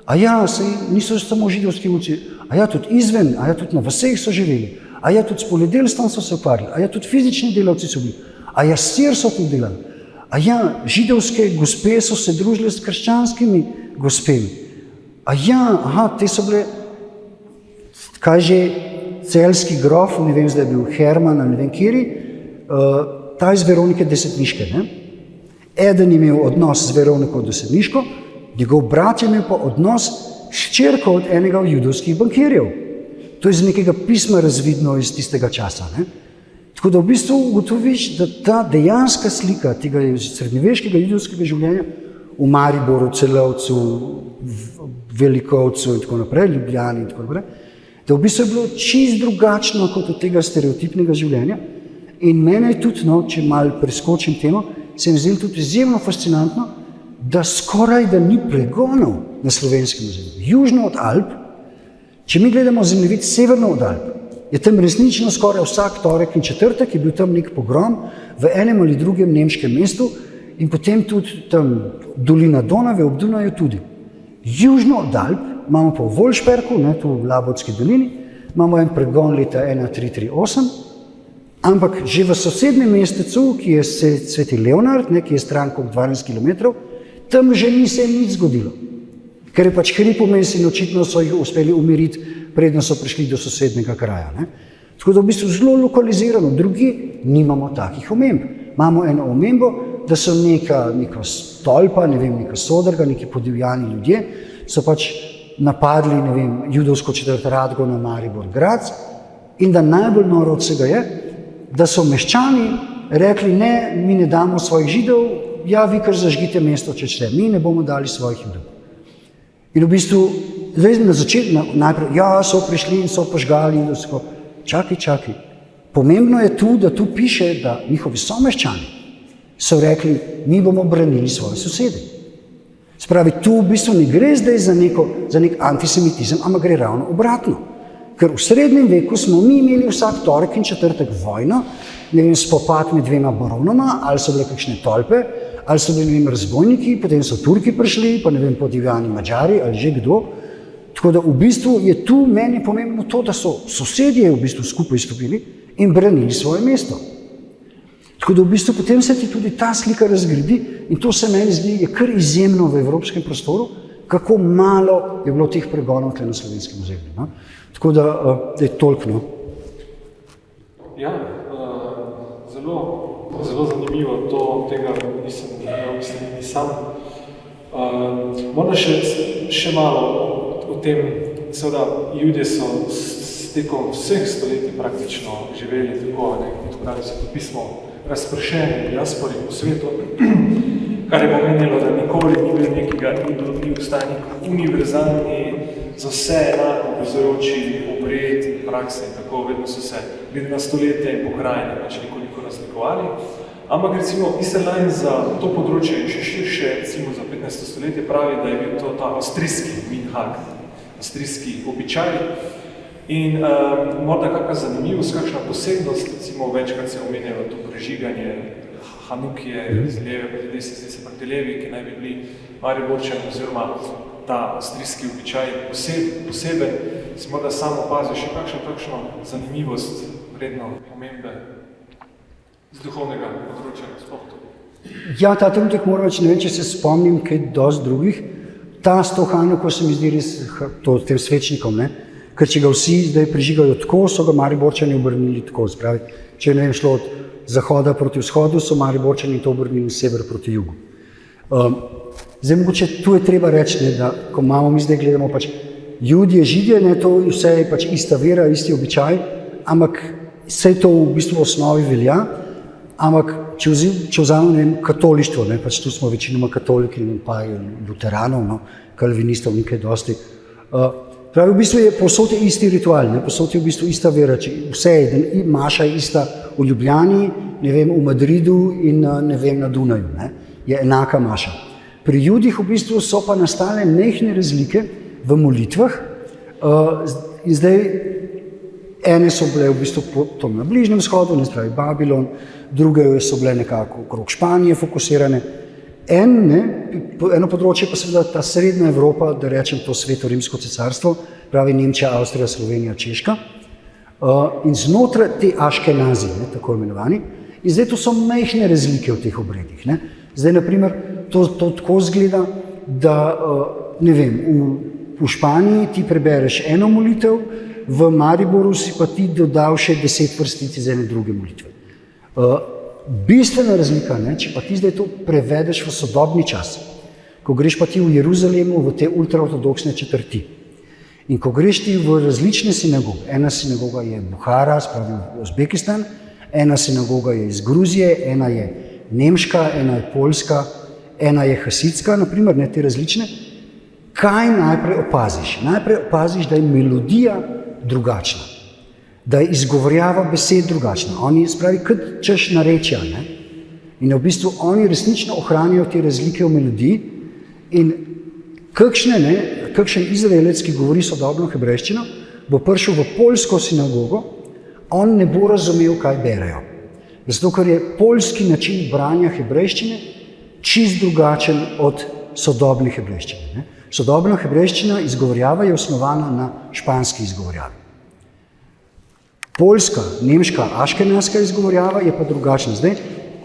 a ja, se niso samo židovski uci, a ja, tudi izven, a ja, tudi na vaseh so živeli, a ja, tudi s poljedelstvom so se ukvarjali, a ja, tudi fizični delavci so bili, a ja, sir so tudi delali, a ja, židovske gospe so se družile s krščanskimi gospemi, a ja, aha, te so bile, kaj že, celjski grof, ne vem, zdaj je bil Herman, ne vem kjeri, ta iz Veronike Desetniške, ne? Eden je imel odnos z Veroniko Desetniško, njegov brat je imel pa odnos s hčerko od enega od judovskih bankirjev. To je iz nekega pisma razvidno iz tistega časa, ne? Tako da v bistvu ugotoviš, da ta dejanska slika tega srednjeveškega judovskega življenja v Mariboru, Celovcu, Velikovcu in tako naprej, Ljubljani in tako naprej, da v bistvu je bilo čisto drugačno kot od tega stereotipnega življenja. In mene je tudi, no, če malo preskočim temo, se mi zdi tudi izjemno fascinantno, da skoraj da ni pregonov na slovenskem ozemlju. Južno od Alp, če mi gledamo zemljevid severno od Alp, je tam resnično skoraj vsak torek in četrtek je bil tam nek pogrom v enem ali drugem nemškem mestu in potem tudi tam dolina Donave, ob Dunaju tudi. Južno od Alp imamo pa v Volšperku, ne, tu v Labotski dolini, imamo en pregon leta 1338, ampak že v sosednjem mestecu, ki je Sveti Leonard, ne, ki je stran kot 12 km, tam že ni se nič zgodilo. Ker je pač hrib vmes in očitno so jih uspeli umiriti, predno so prišli do sosednjega kraja. Ne. Tako da v bistvu zelo lokalizirano, drugi nimamo takih omemb. Imamo eno omembo, da so neka stolpa, ne vem, neka sodrga, neki podivjani ljudje, so pač napadli, ne vem, judovsko četrt Radgona, Maribor, Graz in da najbolj noro od vsega je, da so meščani rekli, ne, mi ne damo svojih židov, ja, vi kar zažgite mesto, če šle, mi ne bomo dali svojih judov. In v bistvu, zdaj na začetku, najprej, ja, so prišli in so požgali in so, čakaj. Pomembno je tu, da tu piše, da njihovi someščani so rekli, mi bomo branili svoje sosede. Spravi, tu v bistvu ne gre zdaj za nek antisemitizem, ampak gre ravno obratno. Ker v srednjem veku smo mi imeli vsak torek in četrtek vojno, ne vem, spopad med dvema baronoma, ali so bile kakšne tolpe, ali so bili, ne vem, razbojniki, potem so Turki prišli, pa ne vem, podivjani Madžari ali že kdo. Tako da v bistvu je tu meni pomembno to, da so sosedje v bistvu skupaj stopili in branili svoje mesto. Tako da v bistvu potem se ti tudi ta slika razgradi in to se meni zdi je kar izjemno v evropskem prostoru, kako malo je bilo teh pregonov tukaj na slovenskem ozemlju. No? Tako da je toliko. No? Ja, zelo zanimivo, tega nisem ni sam. Moram še malo o tem, seveda, Judje so tekom vseh stoletij praktično živeli tako, tako se to pismo razpršeni diaspori po svetu, kar je pomenilo, da nikoli ni bil nekega univerzalni, za vse enako obvezujoči obred, prakse in tako, vedno so se glede na stoletja in pokrajine pač nekoliko razlikovali. Ampak recimo Easterline za to področje še širše, recimo za 15. stoletje pravi, da je bil to ta avstrijski minhag, avstrijski običaj. In morda kakšna zanimivost, kakšna posebnost, recimo večkrat se omenjalo to prežiganje Hanukije z leve, zdaj se proti levi, ki naj bi bili Mariborčani, oziroma ta avstrijski običaj poseben, si morda sam opazil še kakšno zanimivost vredno omembe z duhovnega področja sploh. Ja, ta trenutek moram reči, ne vem, če se spomnim kaj dosti drugih. Ta s to Hanuko se mi zdi res tem svečnikom, ne? Ker če ga vsi zdaj prižigajo tako, so ga Mariborčani obrnili tako. Spravi, če ne vem, šlo od zahoda proti vzhodu, so Mariborčani to obrnili sever proti jugu. Zdaj, mogoče tu je treba reči, ne, da ko imamo mi zdaj gledamo pač Judje, Židje, ne, to vse je pač ista vera, isti običaj, ampak vse to v bistvu v osnovi velja, ampak če vzamemo, ne vem, katolištvo, ne, pač tu smo večinoma katoliki, ne, pa luteranov, no, kalvinistov, nekaj dosti. Pravi, v bistvu je povsod isti ritual, ne, povsod je v bistvu ista vera, vse je, maša je ista, v Ljubljani, ne vem, v Madridu in ne vem, na Dunaju, ne, je enaka maša. Pri Judih v bistvu so pa nastale majhne razlike v molitvah in zdaj ene so bile v bistvu tam na Bližnjem vzhodu, ne spravi Babilon, druge so bile nekako okrog Španije fokusirane. Eno področje pa seveda ta srednja Evropa, da rečem to Sveto rimsko cesarstvo, pravi Nemčija, Avstrija, Slovenija, Češka, in znotraj te Aškenazi, tako imenovani, in zdaj to so majhne razlike v teh obredih. Ne. Zdaj, na primer, to tako izgleda, da, ne vem, v Španiji ti prebereš eno molitev, v Mariboru si pa ti dodal še 10 vrstic iz ene druge molitve. Bistvena razlika, ne, če pa ti zdaj to prevedeš v sodobni čas, ko greš pa ti v Jeruzalemu v te ultraortodoksne četrti in ko greš ti v različne sinagoge, ena sinagoga je Buhara, spravi Uzbekistan, ena sinagoga je iz Gruzije, ena je nemška, ena je poljska, ena je hasidska, naprimer, ne, te različne. Kaj najprej opaziš? Najprej opaziš, da je melodija drugačna, da je izgovorjava besed drugačna. Oni spravi, kot češ narečja, ne? In v bistvu oni resnično ohranijo te razlike v melodiji in kakšen Izraelec, ki govori sodobno hebrejščino, bo prišel v poljsko sinagogo, on ne bo razumel, kaj berejo. Zato, ker je poljski način branja hebrejščine čist drugačen od sodobne hebrejščine. Ne? Sodobna hebrejščina izgovorjava je osnovana na španski izgovorjavi. Poljska, nemška, aškenaska izgovorjava je pa drugačna. Zdaj,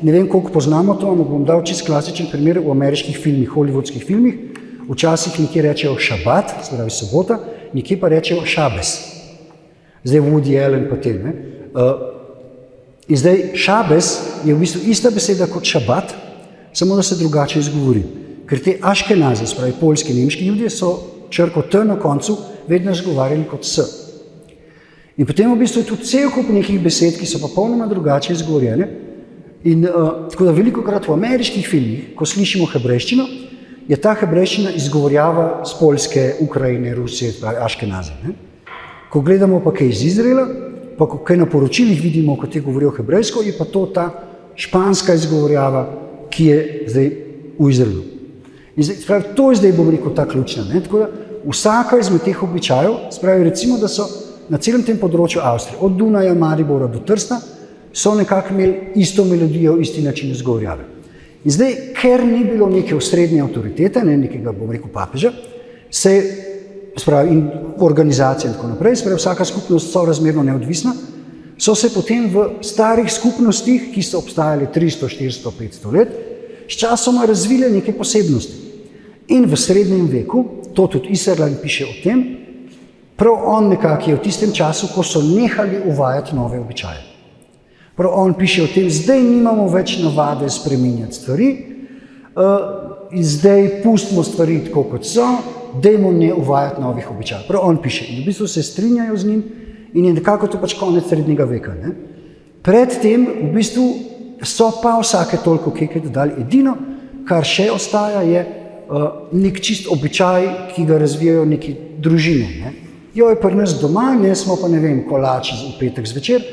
ne vem, koliko poznamo to, ampak bom dal čist klasičen primer v ameriških filmih, hollywoodskih filmih. Včasih nekje rečejo šabat, spravi sobota, nekje pa rečejo šabes. Zdaj Woody Allen pa tem. In zdaj šabes je v bistvu ista beseda kot šabat, samo da se drugače izgovori. Ker te aškenaze, spravi poljski, nemški ljudje, so črko T na koncu vedno izgovarjali kot S. In potem v bistvu je tu cel kup nekih besed, ki so popolnoma drugače izgovorjene. In tako da velikokrat v ameriških filmih, ko slišimo hebrejščino, je ta hebrejščina izgovorjava z Poljske, Ukrajine, Rusije, spravi aškenaze. Ne? Ko gledamo pa kaj iz Izraela, pa ko kaj na poročilih vidimo, ko te govorijo hebrejsko, je pa to ta španska izgovorjava, ki je zdaj v Izraelu. In zdaj, spravi, to je zdaj, bom rekel, ta ključna. Ne? Tako da vsaka izmed teh običajev, spravi recimo, da so na celem tem področju Avstrije, od Dunaja, Maribora do Trsta, so nekako imeli isto melodijo, isti način izgovorjave. In zdaj, ker ni bilo neke osrednje avtoritete, ne, nekega, bom rekel, papeža, se spravi, in organizacije in tako naprej, spravi, vsaka skupnost so razmerno neodvisna, so se potem v starih skupnostih, ki so obstajali 300, 400, 500 let, sčasoma razvile neke posebnosti. In v srednjem veku, to tudi Iserland piše o tem, prav on nekako je v tistem času, ko so nehali uvajati nove običaje. Prav on piše o tem, zdaj nimamo več navade spreminjati stvari, in zdaj pustimo stvari tako, kot so, dajmo ne uvajati novih običajev. Prav on piše in v bistvu se strinjajo z njim in je nekako to pač konec srednjega veka. Ne? Predtem v bistvu so pa vsake toliko kaj dodali. Edino, kar še ostaja, je nek čist običaj, ki ga razvijajo neke družine. Ne? Jo je pri nas doma, ne smo pa, ne vem, kolači v petek zvečer,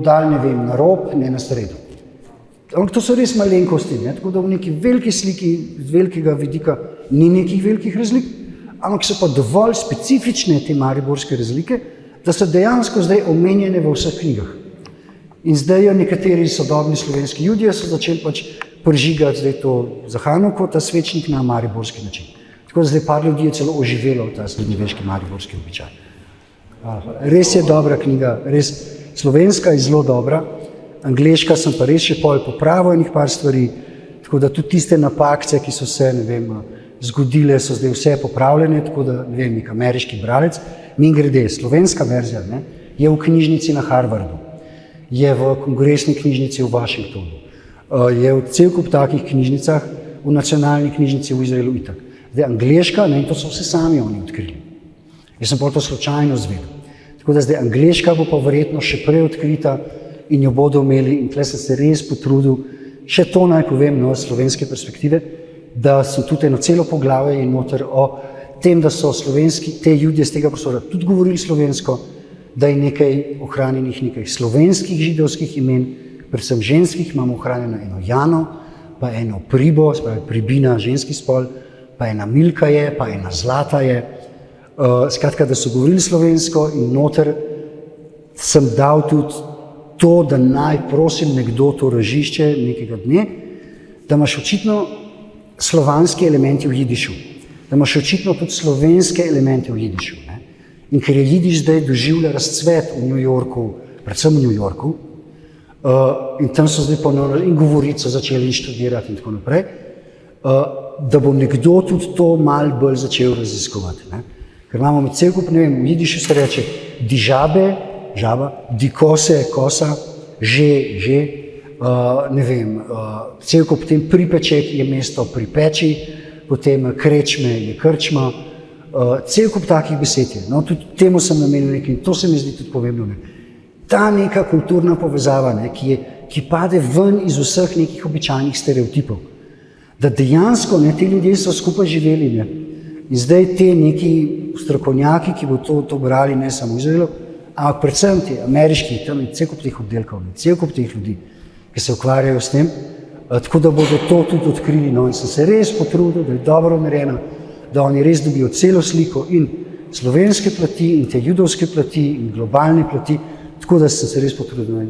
dal, ne vem, na rob, ne na sredo. Ampak to so res malenkosti, ne? Tako da v neki veliki sliki z velikega vidika ni nekih velikih razlik, ampak so pa dovolj specifične te mariborske razlike, da so dejansko zdaj omenjene v vseh knjigah. In zdaj jo nekateri sodobni slovenski judje so začeli pač prižigati zdaj to za Hanuko, ta svečnik na mariborski način. Tako da zdaj par ljudi je celo oživelo ta srednjeveški mariborski običaj. Res je dobra knjiga, res slovenska je zelo dobra, angleška sem pa res še pol popravil enih par stvari, tako da tudi tiste napakce, ki so se, ne vem, zgodile, so zdaj vse popravljene, tako da, ne vem, nek ameriški bralec, mimogrede, slovenska verzija, ne, je v knjižnici na Harvardu, je v kongresni knjižnici v Washingtonu, je v cel kup takih knjižnicah, v nacionalni knjižnici v Izraelu itak. Zdaj angleška, ne, in to so vse sami oni odkrili. Jaz sem pa to slučajno zvedel. Tako da zdaj angleška bo pa verjetno še prej odkrita in jo bodo imeli, in tle sem se res potrudil, še to naj povem, no, z slovenske perspektive, da sem tudi eno celo poglavje in noter o tem, da so slovenski, te ljudje z tega prostora tudi govorili slovensko, da je nekaj ohranjenih nekaj slovenskih židovskih imen, predvsem ženskih, imamo ohranjeno eno Jano, pa eno Pribo, spravi Pribina, ženski spol, pa ena Milka je, pa ena Zlata je. Skratka, da so govorili slovensko in noter sem dal tudi to, da naj prosim nekdo to ražišče nekega dne, da imaš očitno slovanski elementi v jidišu, da imaš očitno tudi slovenske elemente v jidišu. Ne? In ker je jidiš zdaj doživlja razcvet v New Yorku, predvsem v New Yorku, in tam so zdaj ponovno in govorico začeli študirati in tako naprej, da bo nekdo tudi to malo bolj začel raziskovati. Ne? Ker imamo med cel kup, ne vem, v jidišu se reče dižabe, žaba, dikose, kosa, že, ne vem, cel kup potem pripeček je mesto pri peči, potem krečme je krčma, cel kup takih besed je. No, tudi temu sem namenil nekaj in to se mi zdi tudi pomembno. Ne? Ta neka kulturna povezava, ne, ki pade ven iz vseh nekih običajnih stereotipov, da dejansko ne, ti ljudje so skupaj živeli. Ne? In zdaj te neki strokovnjaki, ki bo to brali ne samo v Izraelu, ampak predvsem ti ameriški, tam je cel kup teh oddelkov, cel kup teh ljudi, ki se ukvarjajo s tem, tako da bodo to tudi odkrili. No, in sem se res potrudil, da je dobro narejeno, da oni res dobijo celo sliko in slovenske plati in te judovske plati in globalne plati, tako da sem se res potrudil.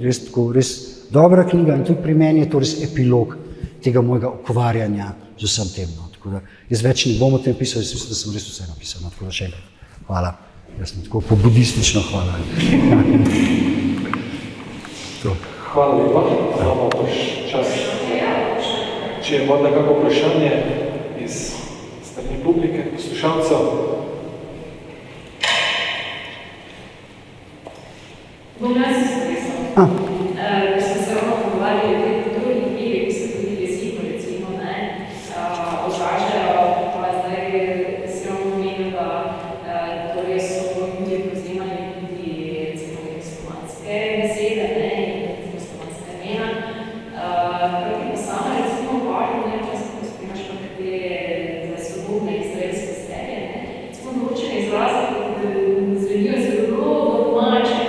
Res dobra knjiga in tudi pri meni je to res epilog tega mojega ukvarjanja z vsem tem. No. Tako da jaz več ne bom o tem pisal, jaz mislim, da sem res vse napisal. No. Tako da še enkrat hvala. Jaz sem tako pobudistično hvala. Hvala lepa, imamo pač čas. Če je morda kako vprašanje iz strani publike, poslušalcev. Bom jaz izpisal. Ko smo se ravno pogovarjali o teh kulturnih knjigah, ki so tudi jeziku, recimo, odražajo, pa zdaj si ravno omenil, da torej so ljudje povzemali tudi recimo neke slovanske besede, recimo slovanska imena. Proti pa sama recimo važno, časno, ko spremaš pa katere sodobne izraelske serije, recimo določene izraze, ki zvenijo zelo domače,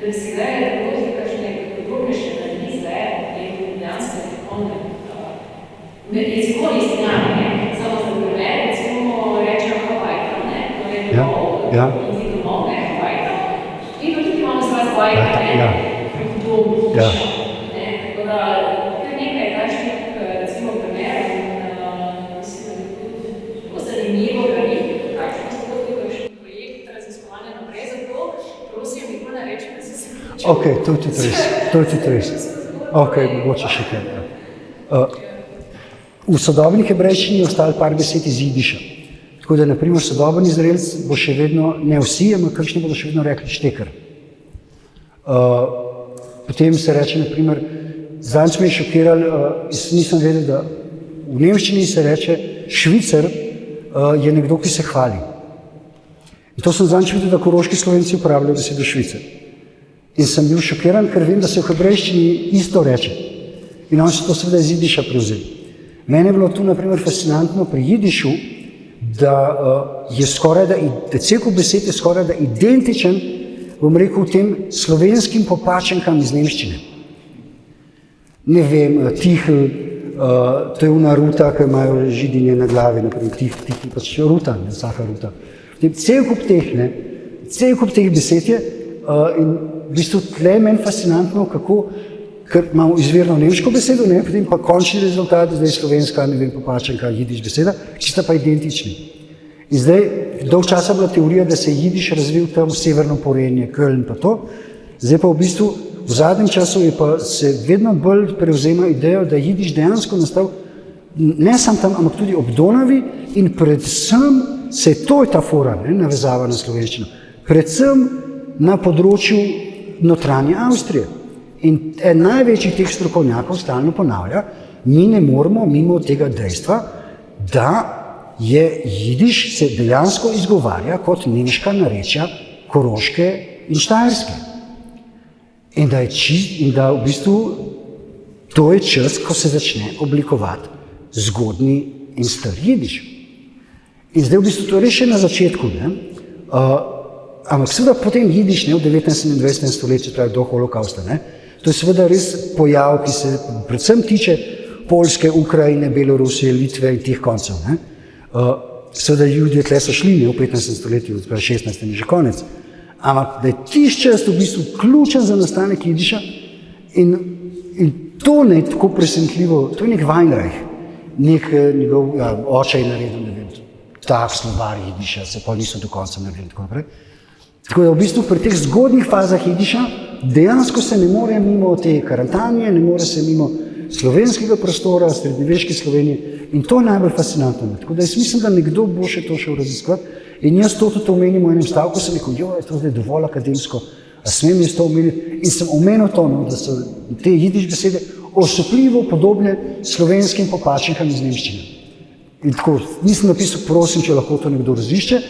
da bi se gledali dogodki kakšne podobnejše analize o tem ljubljanskem jezikovni strani, samo za primer, recimo rečejo Havajka, to je domov, in ti domov, Havajka, in tudi imamo izraz Vajka, proti domu, tako da kar nekaj takšnih, recimo primerov in mislim, da bi tudi zelo zanimivo graditi, kakšno se tudi kakšen projekt raziskovanja naprej, zato prosim, nikoli ne reči, da si se Ok, to je tudi res. Ok, mogoče še kaj. V sodobni hebrejščini je ostalo par besed iz jidiša. Tako da, na primer, sodoben Izraelc bo še vedno, ne vsi, ampak kakšni bodo še vedno rekli šteker. Potem se reče, na primer, zadnjič me je šokiral, nisem vedel, da v nemščini se reče švicer je nekdo, ki se hvali. In to sem zadnjič videl, da koroški Slovenci uporabljajo besedo švicer. In sem bil šokiran, ker vem, da se v hebrejščini isto reče. In oni so to seveda iz jidiša prevzeli. Mene je bilo tu, na primer, fascinantno pri jidišu, da je skoraj da cel kup besed je skoraj da identičen, bom rekel, tem slovenskim popačenkam iz nemščine. Ne vem, tihl, to je una ruta, ki imajo židinje na glavi, na primer, tihl, pač ruta, ne, vsaka ruta. Cel kup teh besed je in v bistvu tle je meni fascinantno, kako, ker imamo izvirno nemško besedo, ne, potem pa končni rezultat, zdaj slovenska, ne vem, popačenka, jidiš beseda, ki sta pa identični. In zdaj, dolg časa bila teorija, da se je jidiš razvil tam v severno Porenje, Köln pa to, zdaj pa v bistvu v zadnjem času je pa se vedno bolj prevzema idejo, da je jidiš dejansko nastal ne samo tam, ampak tudi ob Donavi in predvsem to je ta fora, ne, navezava na slovenščino, predvsem na področju notranje Avstrije. In največjih teh strokovnjakov stalno ponavlja, mi ne moremo mimo tega dejstva, da je jidiš se dejansko izgovarja kot nemška narečja Koroške in Štajerske. In da v bistvu to je čas, ko se začne oblikovati zgodnji in star jidiš. In zdaj v bistvu to je res še na začetku, ne? Ampak seveda potem jidiš, ne, v 19. in 20. stoletju, pravi do holokausta, ne? To je seveda res pojav, ki se predvsem tiče Poljske, Ukrajine, Belorusije, Litve in teh koncev, ne? Seveda Judje tle so šli, ne, v 15. stoletju, v 16. je že konec. Ampak da je tisti čas v bistvu ključen za nastanek jidiša in to ne je tako presenetljivo, to je nek Weinreich, nek njegov oče je naredil, ne vem, tak slovar jidiša, se pa niso do konca naredili, tako naprej. Tako da v bistvu pri teh zgodnjih fazah jidiša dejansko se ne more mimo te Karantanije, ne more se mimo slovenskega prostora, srednjeveške Slovenije in to je najbolj fascinantno. Tako da jaz mislim, da nekdo bo še to šel raziskovati in jaz to tudi omenim v enem stavku, sem rekel, jo, je to zdaj dovolj akademsko, a smem jaz to omeniti in sem omenil to, no, da so te jidiš besede osupljivo podobne slovenskim popačnikam iz nemščine. In tako, nisem napisal, prosim, če lahko to nekdo razišče,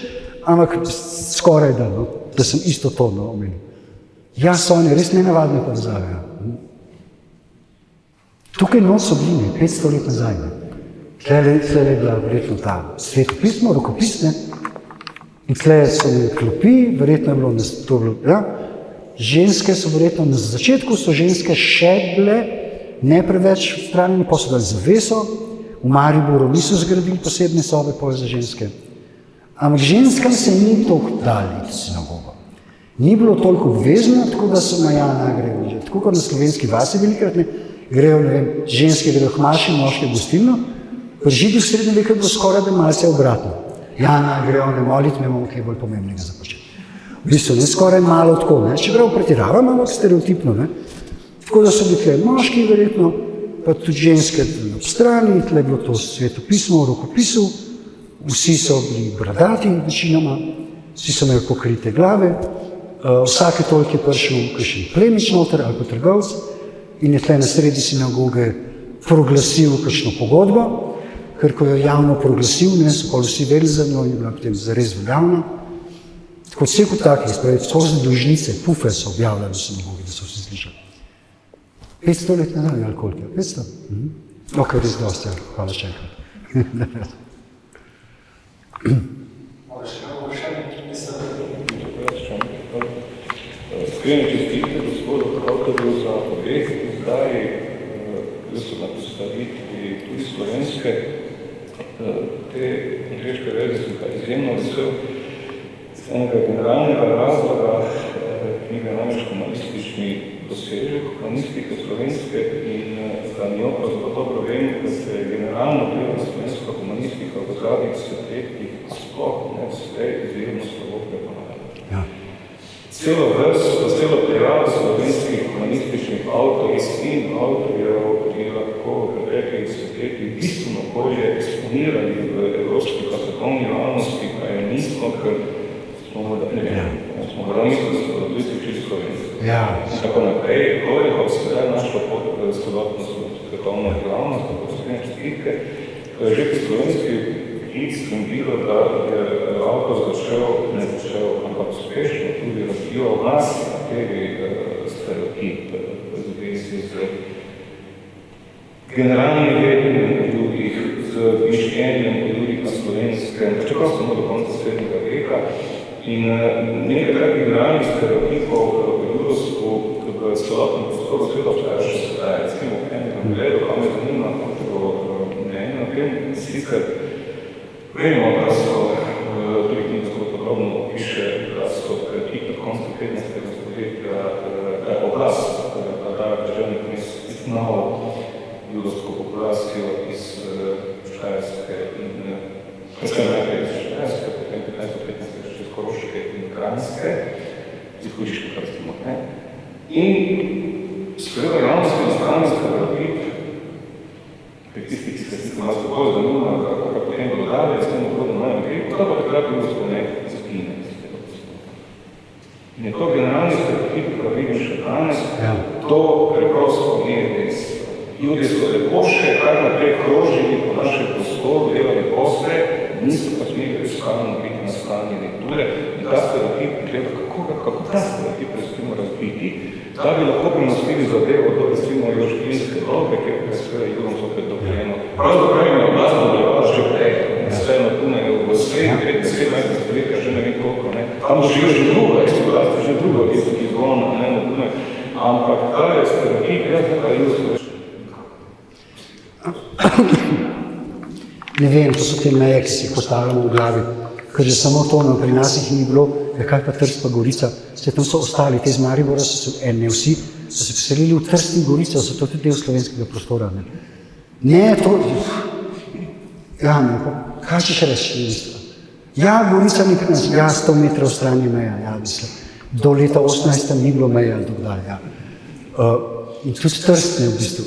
ampak skoraj da, no, da sem isto to omenil. Ja, so one res nenavadne povezave. Tukaj noč so bili 500 let nazaj. Tle je bila verjetno ta svetopismo, rokopisne, in tle so klopi, verjetno je bilo, to bilo, ja, ženske so verjetno, na začetku so ženske še bile ne preveč stranjene, pa so dali zaveso, v Mariboru niso zgradili posebne sobe za ženske. Ampak ženskam se ni toliko dali sinagogo. Ni bilo toliko obvezno, tako da so Majana grejo, tako kot na slovenski vasi velikrat, ne, grejo, ne vem, ženske grejo k maši, moške v gostilno, pri Židih v srednjem veku je bilo skoraj da malce obratno. Jana grejo ne moliti, me imamo kaj bolj pomembnega za početi. V bistvu ne skoraj malo tako, ne, čeprav pretiravam, ampak stereotipno, ne. Tako da so bili tle moški verjetno, pa tudi ženske ob strani, tle je bilo to svetopismo v rokopisu, vsi so bili bradati večinoma, vsi so imeli pokrite glave, vsake toliko je prišel kakšen plemič noter ali pa trgovec in je tle na sredi sinagoge proglasil kakšno pogodbo, ker ko jo javno proglasil, ne, so pa vsi vedeli za njo in je bila potem zares veljavna. Tako vse kot takih, spravi, skozi dolžnice, pufe so objavljali v sinagogi, da so vsi slišali. 500 let nazaj, ali koliko je? 500? Ok, res dosti, hvala še enkrat. Iskrene čestitke gospodu avtorju za objekt izdaji, jaz so na predstavitvi tudi slovenske, te angleške verzije sem pa izjemno vesel. Z enega generalnega razloga knjiga namreč humanistični dosežek, humanistike slovenske in za njo pa zelo dobro vem, da se je generalno bila slovenska humanistika v zadnjih desetletjih sploh ne vse izjemno slabo prepoznala. Celo vrsto, celo plejado slovenskih humanističnih avtorjev in avtorjev je lahko v preteklih desetletjih bistveno bolje eksponirali v evropski pa svetovni javnosti, pa je nismo, ker smo morda mislili, da smo tudi učili slovenski. In tako naprej, to je pa sedaj našla pot v celotno svetovno javnost, tako srednje čestitke. Že pri slovenski knjigskem bilo, da je avtor začel, ampak uspešno tudi razvijajo nas, kateri stereotip v zvezi z generalnimi vedenjem o ljudih, z mišljenjem o ljudih na slovenskem, čeprav samo do konca srednjega veka. In nekaj takih generalnih stereotipov v ljudstvu, v celotnem prostoru sveta včeraj še sedaj, recimo v enem gledu, pa me zanima mnenje na tem, sicer vemo, da so tudi knjiga zelo podrobno opiše, da so tik na koncu 15. stoletja oblast, da ta državni kmes izgnal judovsko populacijo iz Štajerske in predvsem najprej iz Štajerske, potem 15-15 čez Koroške in Kranjske, iz Hudiške prstimo. In sprejela javnosti nastavni stereotip, pri tistih, ki se sicer malo bolj zanima, kako potem bodo dalje, s tem obrodom najmo greku, da pa takrat ljudstvo ne zgine. In je to generalni stereotip, ki ga vidim še danes, to preprosto ni res. Ljudje so lepoše, kar naprej krožili po našem prostoru, delali posle, niso pa smeli iskalno biti nastanjeni ture. In ta stereotip gleda, kako ta stereotip recimo razbiti, da bi lahko prenosili zadevo do recimo jožklinske dobe, kjer je sve judom zopet dobljeno. Pravzaprav je oblast nadaljevala že prej, vse napunejo v vse 18. stoletja, že ne vem koliko, ne. Tam živijo že drugo eksploracijo, že drugo izgona, ne, ampak ta je stereotip, jaz ne pa judovsko. Ne vem, to so te meje, ki si jih postavljamo v glavi, ker že samo to, no, pri nas jih ni bilo, kaj pa Trst pa Gorica, tam so ostali, te iz Maribora so se, ne vsi, so se preselili v Trst in Gorico, so to tudi del slovenskega prostora. Ne, to, ja, ne, kaj ćeš reči, ja, Gorica ni pri nas, ja, 100 metrov strani meja, ja, mislim, do leta 18 ni bilo meja, dokdaj, ja. In tudi Trst, ne, v bistvu.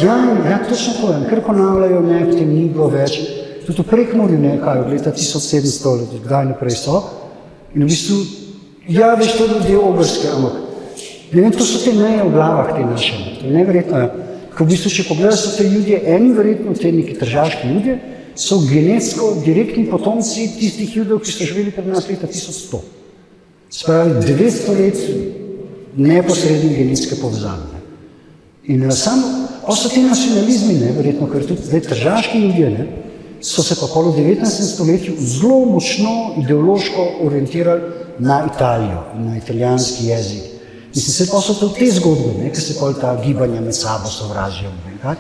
Ja, točno to je, ker ponavljajo, ne, potem ni bilo več, tudi v Prekmurju nekaj od leta 1700, kdaj naprej so, in v bistvu, ja, veš, to je del Ogrske, ampak, ne vem, to so te meje v glavah te naše, to je neverjetno, ker v bistvu, če pogledaš, so te ljudje, eni verjetno, te neki tržaški ljudje, so genetsko direktni potomci tistih judov, ki so živeli pri nas leta 1100. Spravi 900 let neposredne genetske povezave. In samo, so ti nacionalizmi, ne, verjetno, ker tudi zdaj tržaški ljudje, ne, so se pa pol v 19. stoletju zelo močno ideološko orientirali na Italijo in na italijanski jezik. Mislim, se pa so to te zgodbe, ne, ker se pol ta gibanja med sabo sovražijo, ne, kaj?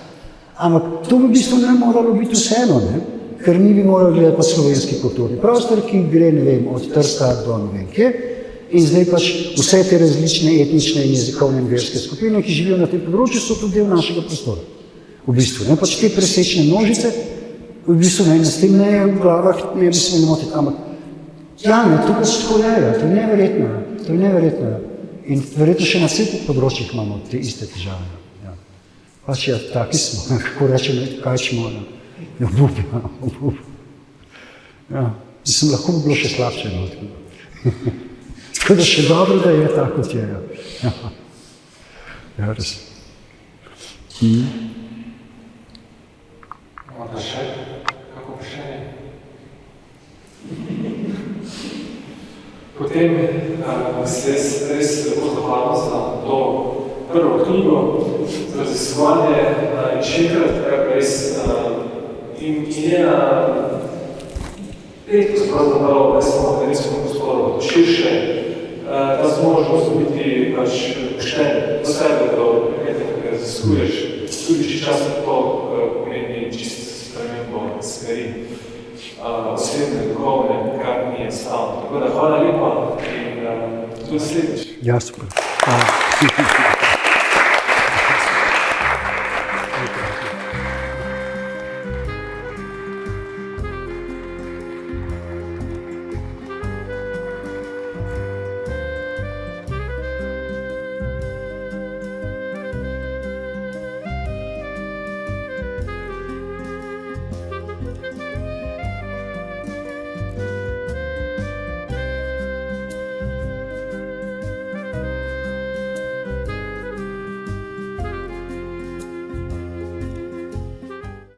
Ampak to v bistvu ne moralo biti vseeno, ne, ker mi bi morali gledati pa slovenski kulturni prostor, ki gre, ne vem, od Trsta do ne vem kje, in zdaj pač vse te različne etnične in jezikovne in verske skupine, ki živijo na tem področju, so tudi del našega prostora. V bistvu, ne, pač te presečne množice, v bistvu ne, s tem ne v glavah ne bi se ne motiti, ampak ja, ne, to pač tako je, to je neverjetno. In verjetno še na vseh področjih imamo te iste težave. Ja. Pač ja, taki smo, kako rečemo, kaj smo, ne obup. Ja, mislim, lahko bi bilo še slabše. Tako da še dobro, da je tako, kot je. Ja, ja, res. Morda še, kako vprašanje? Potem se res lepo zahvalil za to prvo knjigo, za raziskovanje in še enkrat res in njena redkost pravzaprav, da smo v genetskem prostoru širše, ta zmožnost biti pač pošten do sebe, do nekaj, ki raziskuješ, tudi če časno to pomeni čisto spremembo smeri, osebne, duhovne, kar ni enostavno. Tako da hvala lepa in tudi naslednjič. Ja, super.